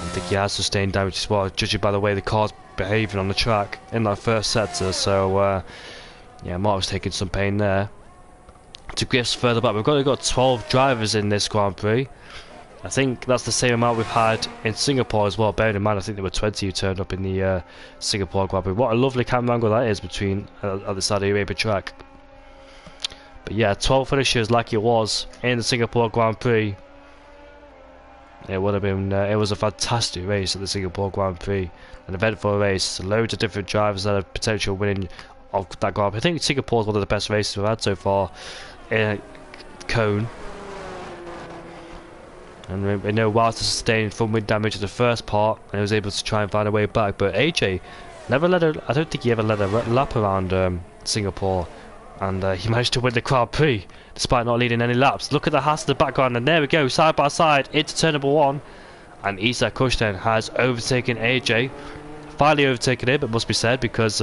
I think he has sustained damage as well, judging by the way the car's behaving on the track in that first sector. So yeah, Mark's taking some pain there. To grips further back, we've got 12 drivers in this Grand Prix. I think that's the same amount we've had in Singapore as well. Bearing in mind, I think there were 20 who turned up in the Singapore Grand Prix. What a lovely camera angle that is between at the Saudi Arabia track. But yeah, 12 finishers like it was in the Singapore Grand Prix. It would have been. It was a fantastic race at the Singapore Grand Prix, an eventful race. Loads of different drivers that have potential winning of that Grand Prix. I think Singapore is one of the best races we've had so far in Cone. And we know Walter sustained front wing damage in the first part, and he was able to try and find a way back. But AJ never let a. I don't think he ever led a lap around Singapore, and he managed to win the Grand Prix despite not leading any laps. Look at the Haas in the background, and there we go, side by side into turn number 1, and Isa Kush then has overtaken AJ. Finally overtaken him, it must be said, because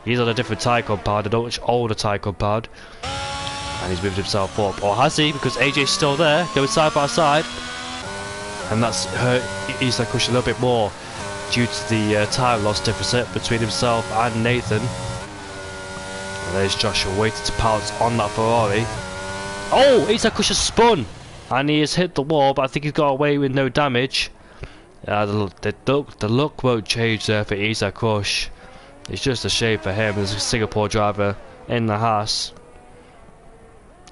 he's on a different tyre compound, a much older tyre compound, and he's moved himself up. Or has he? Because AJ's still there, going side by side, and that's hurt Isa Kush a little bit more due to the tyre loss deficit between himself and Nathan. And there's Joshua waiting to pounce on that Ferrari. Oh, Isa Kush has spun, and he has hit the wall, but I think he's got away with no damage. The look won't change there for Isa Kush. It's just a shame for him as a Singapore driver in the Haas.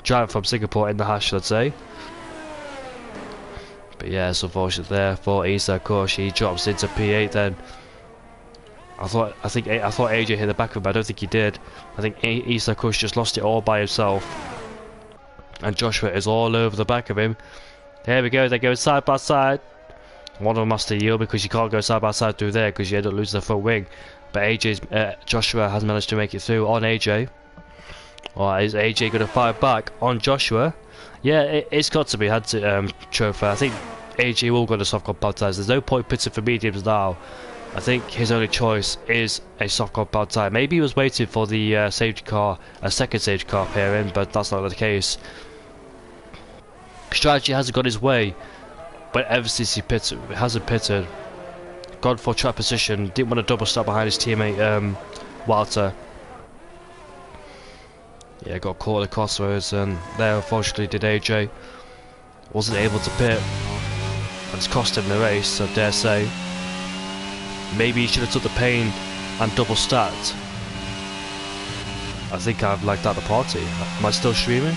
Driver from Singapore in the Haas, should I say. But yeah, it's unfortunate there for Isa Kush. He drops into P8 then. I thought AJ hit the back of him, but I don't think he did. I think Isa Kush just lost it all by himself. And Joshua is all over the back of him. There we go, they're going side by side. One of them has to yield because you can't go side by side through there because you end up losing the front wing. But Joshua has managed to make it through on AJ. Or is AJ going to fight back on Joshua? Yeah, it's got to be had to Trophy. I think AJ will go to soft compound tyres. There's no point pitting for mediums now. I think his only choice is a soft compound tyre. Maybe he was waiting for the safety car, a second safety car appearing, but that's not the case. Strategy hasn't got his way, but ever since he hasn't pitted, gone for track position, didn't want to double stop behind his teammate Walter. Yeah, got caught at the crossroads, and there unfortunately did AJ. Wasn't able to pit, and it's cost him the race, I dare say. Maybe he should have took the pain and double stacked. I think I've lagged out the party. Am I still streaming?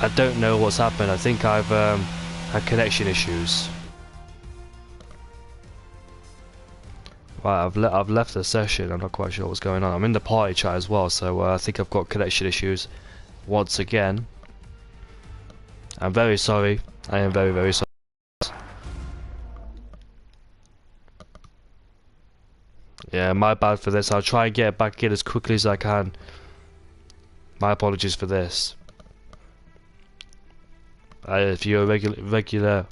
I don't know what's happened. I think I've had connection issues. Right, I've left the session. I'm not quite sure what's going on. I'm in the party chat as well, so I think I've got connection issues once again. I'm very sorry. I am very, very sorry. Yeah, my bad for this. I'll try and get back in as quickly as I can. My apologies for this. If you're a regular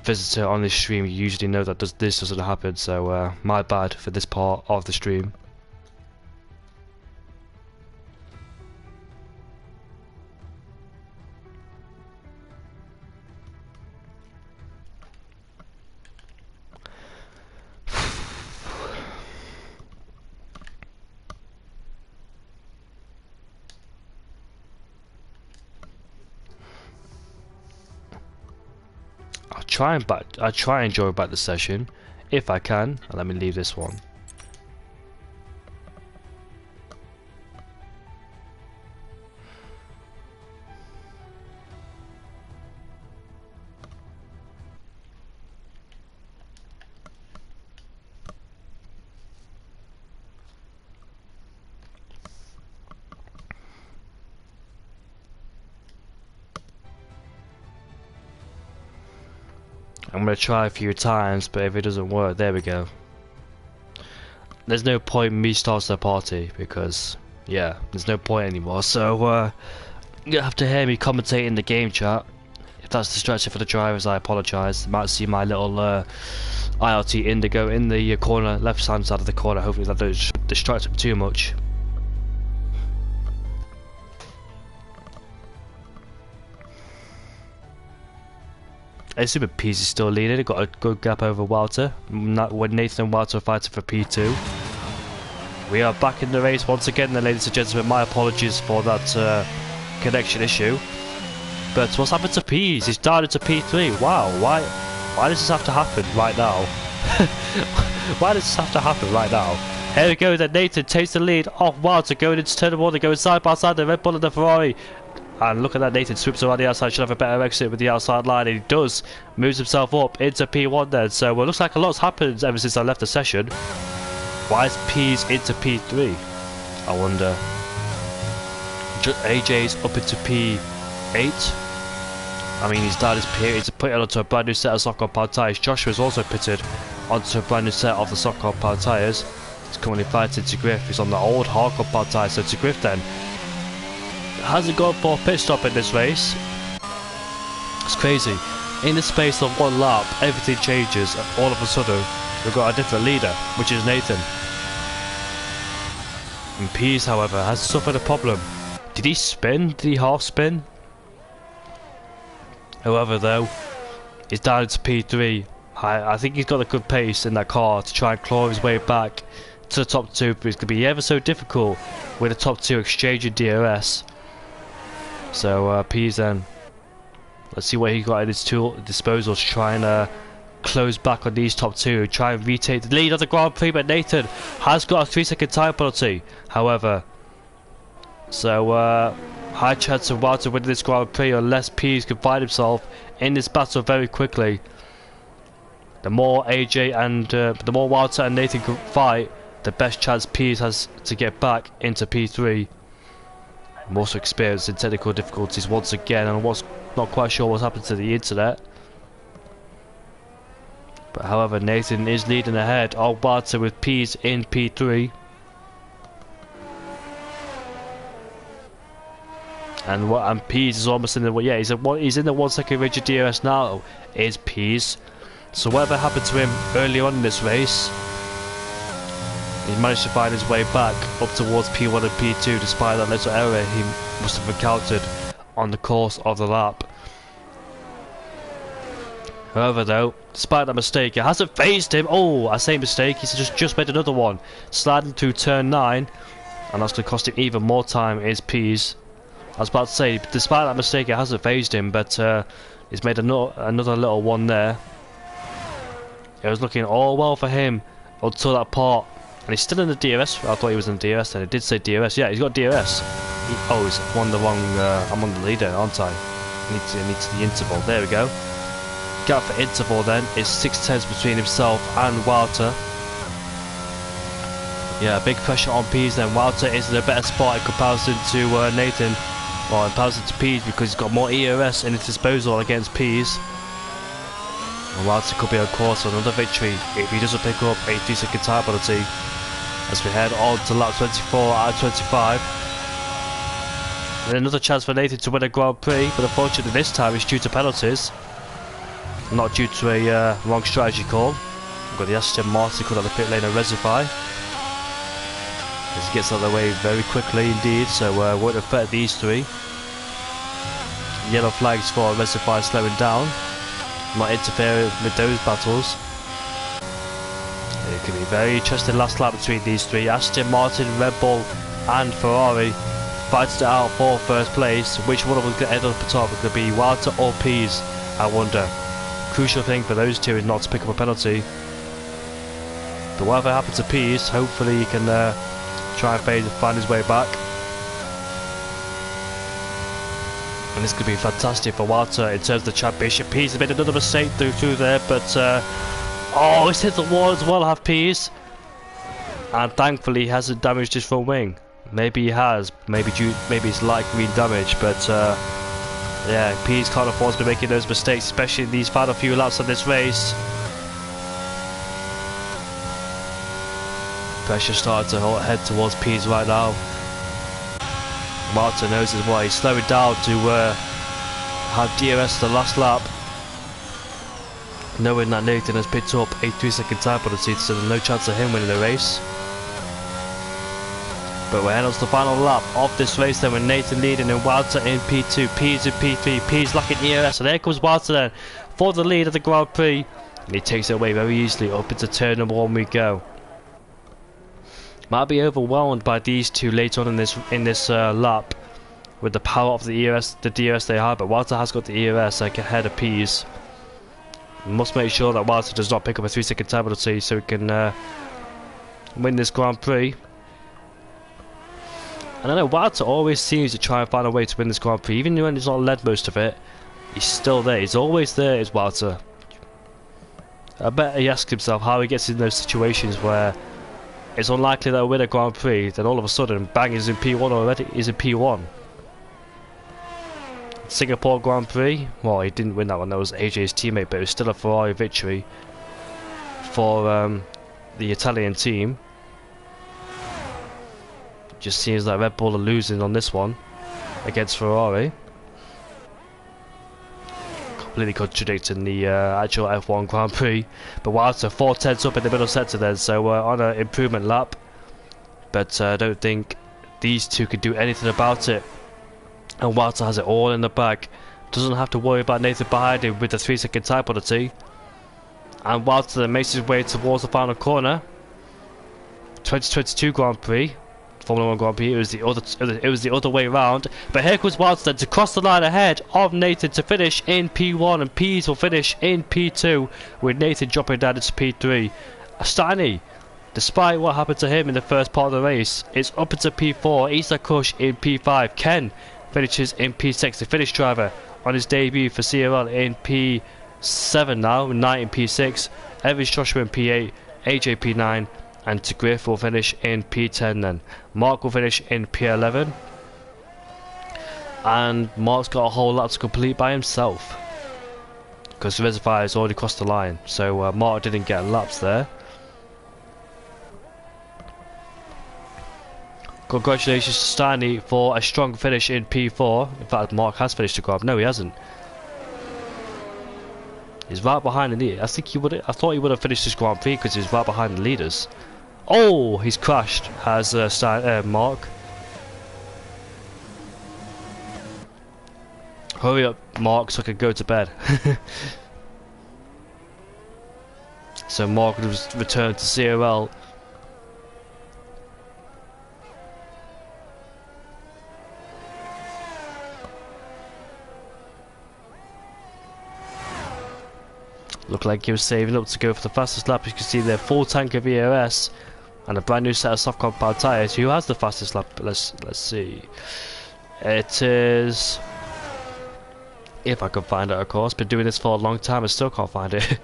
visitor on this stream, you usually know that this doesn't happen, so my bad for this part of the stream. I try and enjoy back the session if I can. Let me leave this one. I'm gonna try a few times, but if it doesn't work, there we go. There's no point in me starting a party because, yeah, there's no point anymore. So you have to hear me commentate in the game chat. If that's distracting for the drivers, I apologise. You might see my little IRT indigo in the corner, left hand side of the corner. Hopefully that doesn't distract them too much. I assume Pease is still leading. Got a good gap over Walter. When Nathan and Walter are fighting for P2. We are back in the race once again, ladies and gentlemen. My apologies for that connection issue. But what's happened to Pease? He's down into P3. Wow, why does this have to happen right now? Why does this have to happen right now? Here we go then. Nathan takes the lead off Walter going into turn 1. They're going side by side, the Red Bull and the Ferrari. And look at that, Nathan sweeps around the outside, should have a better exit with the outside line, and he does, moves himself up into P1 then. So it looks like a lot's happened ever since I left the session. Why is P's into P3? I wonder. AJ's up into P8. I mean, he's down his P8, he's put it onto a brand new set of sock compound tyres. Joshua's also pitted onto a brand new set of the sock compound tyres. He's currently fighting to Griff, he's on the old hard compound tyres, so to Griff then hasn't gone for a pit stop in this race. It's crazy. In the space of one lap, everything changes, and all of a sudden, we've got a different leader, which is Nathan. And Pease, however, has suffered a problem. Did he spin? Did he half spin? However, though, he's down into P3. I think he's got a good pace in that car to try and claw his way back to the top 2, but it's going to be ever so difficult with the top 2 exchanging DRS. So Pease then, let's see what he got at his disposal to try and close back on these top 2, try and retake the lead of the Grand Prix. But Nathan has got a 3-second time penalty, however, so high chance of Walter winning this Grand Prix unless Pease can find himself in this battle very quickly. The more AJ and the more Walter and Nathan can fight, the best chance Pease has to get back into P3. I'm also experiencing technical difficulties once again, and I'm not quite sure what's happened to the internet. But however, Nathan is leading ahead of Walter with Pease in P3. And Pease is almost in the he's in the 1 second rigid DRS now. Is Pease. So whatever happened to him early on in this race, he managed to find his way back up towards P1 and P2 despite that little error he must have encountered on the course of the lap. However though, despite that mistake, it hasn't phased him. Oh, I say mistake, he's just made another one. Sliding through turn 9, and that's going to cost him even more time in his P's. I was about to say, despite that mistake, it hasn't phased him, but he's made another little one there. It was looking all well for him until that part. And he's still in the DRS. I thought he was in the DRS then. It did say DRS. Yeah, he's got DRS. Oh, he's won the wrong... I'm on the leader, aren't I? Needs the interval. There we go. Gap for interval then is 6/10 between himself and Walter. Yeah, big pressure on P's then. Walter is in a better spot in comparison to Nathan. Or in comparison to P's because he's got more ERS in his disposal against P's. And Walter could be on course for another victory if he doesn't pick up a 3-second time penalty. As we head on to lap 24 out of 25. And another chance for Nathan to win a Grand Prix, but unfortunately this time it's due to penalties. Not due to a wrong strategy call. We've got the Aston Martin coming out the pit lane and Reservoir. As he gets out of the way very quickly indeed, so won't affect these three. Yellow flags for Reservoir slowing down. Not interfering with those battles. It could be a very interesting last lap between these three. Aston Martin, Red Bull and Ferrari fighting it out for first place. Which one of them could end up at the top? It could be Walter or Pease, I wonder. Crucial thing for those two is not to pick up a penalty. But whatever happens to Pease, hopefully he can try and find his way back. And this could be fantastic for Walter in terms of the championship. Pease has made another mistake through there, but oh, he's hit the wall as well, have Pease. And thankfully he hasn't damaged his front wing. Maybe he has, maybe it's light green damage, but yeah, Pease can't afford to be making those mistakes, especially in these final few laps of this race. Pressure starting to head towards Pease right now. Walter knows as well, he's slowing down to have DRS the last lap. Knowing that Nathan has picked up a 3-second time penalty, so there's no chance of him winning the race. But we're heading on to the final lap of this race then, with Nathan leading and Walter in P2, Pease in P3, Pease lacking ERS, and there comes Walter then for the lead of the Grand Prix. And he takes it away very easily. Up into turn number 1 we go. Might be overwhelmed by these two later on in this lap with the power of the DRS they have, but Walter has got the ERS like ahead of Pease. Must make sure that Walter does not pick up a 3-second time penalty so he can win this Grand Prix. And I know Walter always seems to try and find a way to win this Grand Prix, even when he's not led most of it. He's still there. He's always there, is Walter. I bet he asks himself how he gets in those situations where it's unlikely that he'll win a Grand Prix, then all of a sudden, bang, he's in P1 already. He's in P1. Singapore Grand Prix, well, he didn't win that one. That was AJ's teammate, but it was still a Ferrari victory for the Italian team. Just seems like Red Bull are losing on this one against Ferrari. Completely contradicting the actual F1 Grand Prix. But Walter 4/10 up in the middle sector then, so on an improvement lap. But I don't think these two could do anything about it. And Walter has it all in the bag. Doesn't have to worry about Nathan behind him with the 3-second time penalty. And Walter then makes his way towards the final corner. 2022 Grand Prix. Formula 1 Grand Prix, it was the other way around. But here comes Walter then to cross the line ahead of Nathan to finish in P1, and Pease will finish in P2 with Nathan dropping down into P3. Astani, despite what happened to him in the first part of the race, it's up into P4. Isa Kush in P5. Ken finishes in P6. The Finnish driver on his debut for CRL in P7 now, with Knight in P6, Evans Joshua in P8, AJ P9, and Griff will finish in P10 then. Mark will finish in P11. And Mark's got a whole lot to complete by himself, because the Reservoir has already crossed the line. So Mark didn't get laps there. Congratulations to Steiny for a strong finish in P4. In fact, Mark has finished the Grand. No, he hasn't. He's right behind the leader. I thought he would have finished this Grand Prix because he's right behind the leaders. Oh, he's crashed, has Mark. Hurry up, Mark, so I can go to bed. So Mark would return to CRL. Looked like he was saving up to go for the fastest lap. You can see there, full tank of ERS and a brand new set of soft compound tyres. Who has the fastest lap? Let's see. It is, if I can find it, of course. Been doing this for a long time, I still can't find it.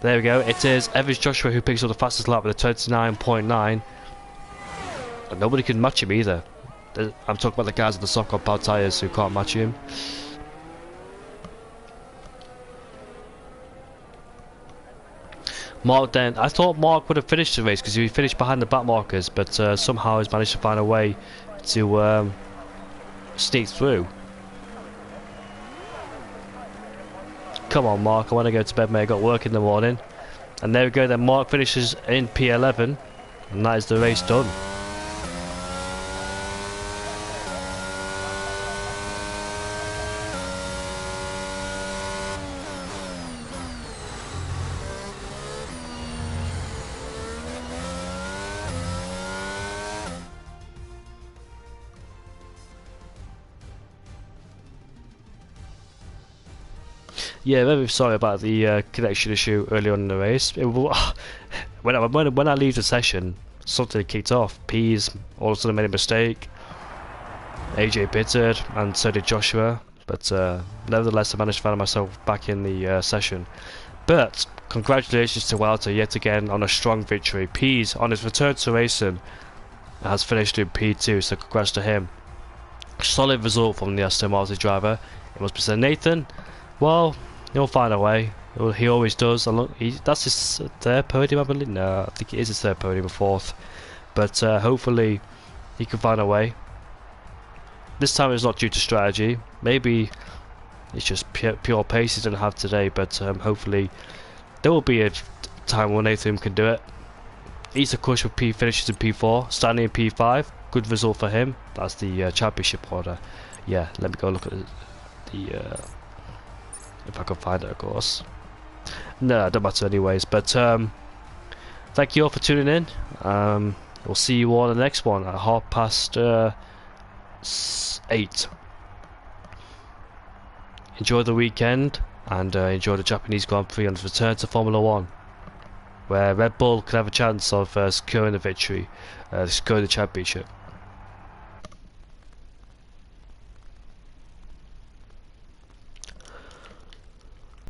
There we go. It is Evans Joshua who picks up the fastest lap with a 29.9. And nobody can match him either. I'm talking about the guys with the soft compound tyres who can't match him. Mark then, I thought Mark would have finished the race because he finished behind the back markers, but somehow he's managed to find a way to sneak through. Come on, Mark, I want to go to bed, mate. I got work in the morning. And there we go, then Mark finishes in P11, and that is the race done. Yeah, very sorry about the connection issue early on in the race. When I leave the session, something kicked off. Pease all of a sudden made a mistake. AJ pitted, and so did Joshua. But nevertheless, I managed to find myself back in the session. But congratulations to Walter yet again on a strong victory. Pease, on his return to racing, has finished in P2, so congrats to him. Solid result from the Aston Martin driver. It must be said, Nathan. Well, he'll find a way. He always does. That's his third podium, I believe. No, I think it is his third podium or fourth. But hopefully he can find a way. This time it's not due to strategy. Maybe it's just pure pace he didn't have today. But hopefully there will be a time when Nathan can do it. He's a Kush with finishes in P4, standing in P5. Good result for him. That's the championship order. Yeah, let me go look at the if I can find it, of course. No, it don't matter anyways. But thank you all for tuning in. We'll see you all in the next one at 8:30. Enjoy the weekend and enjoy the Japanese Grand Prix and return to Formula 1, where Red Bull could have a chance of securing the victory, securing the championship.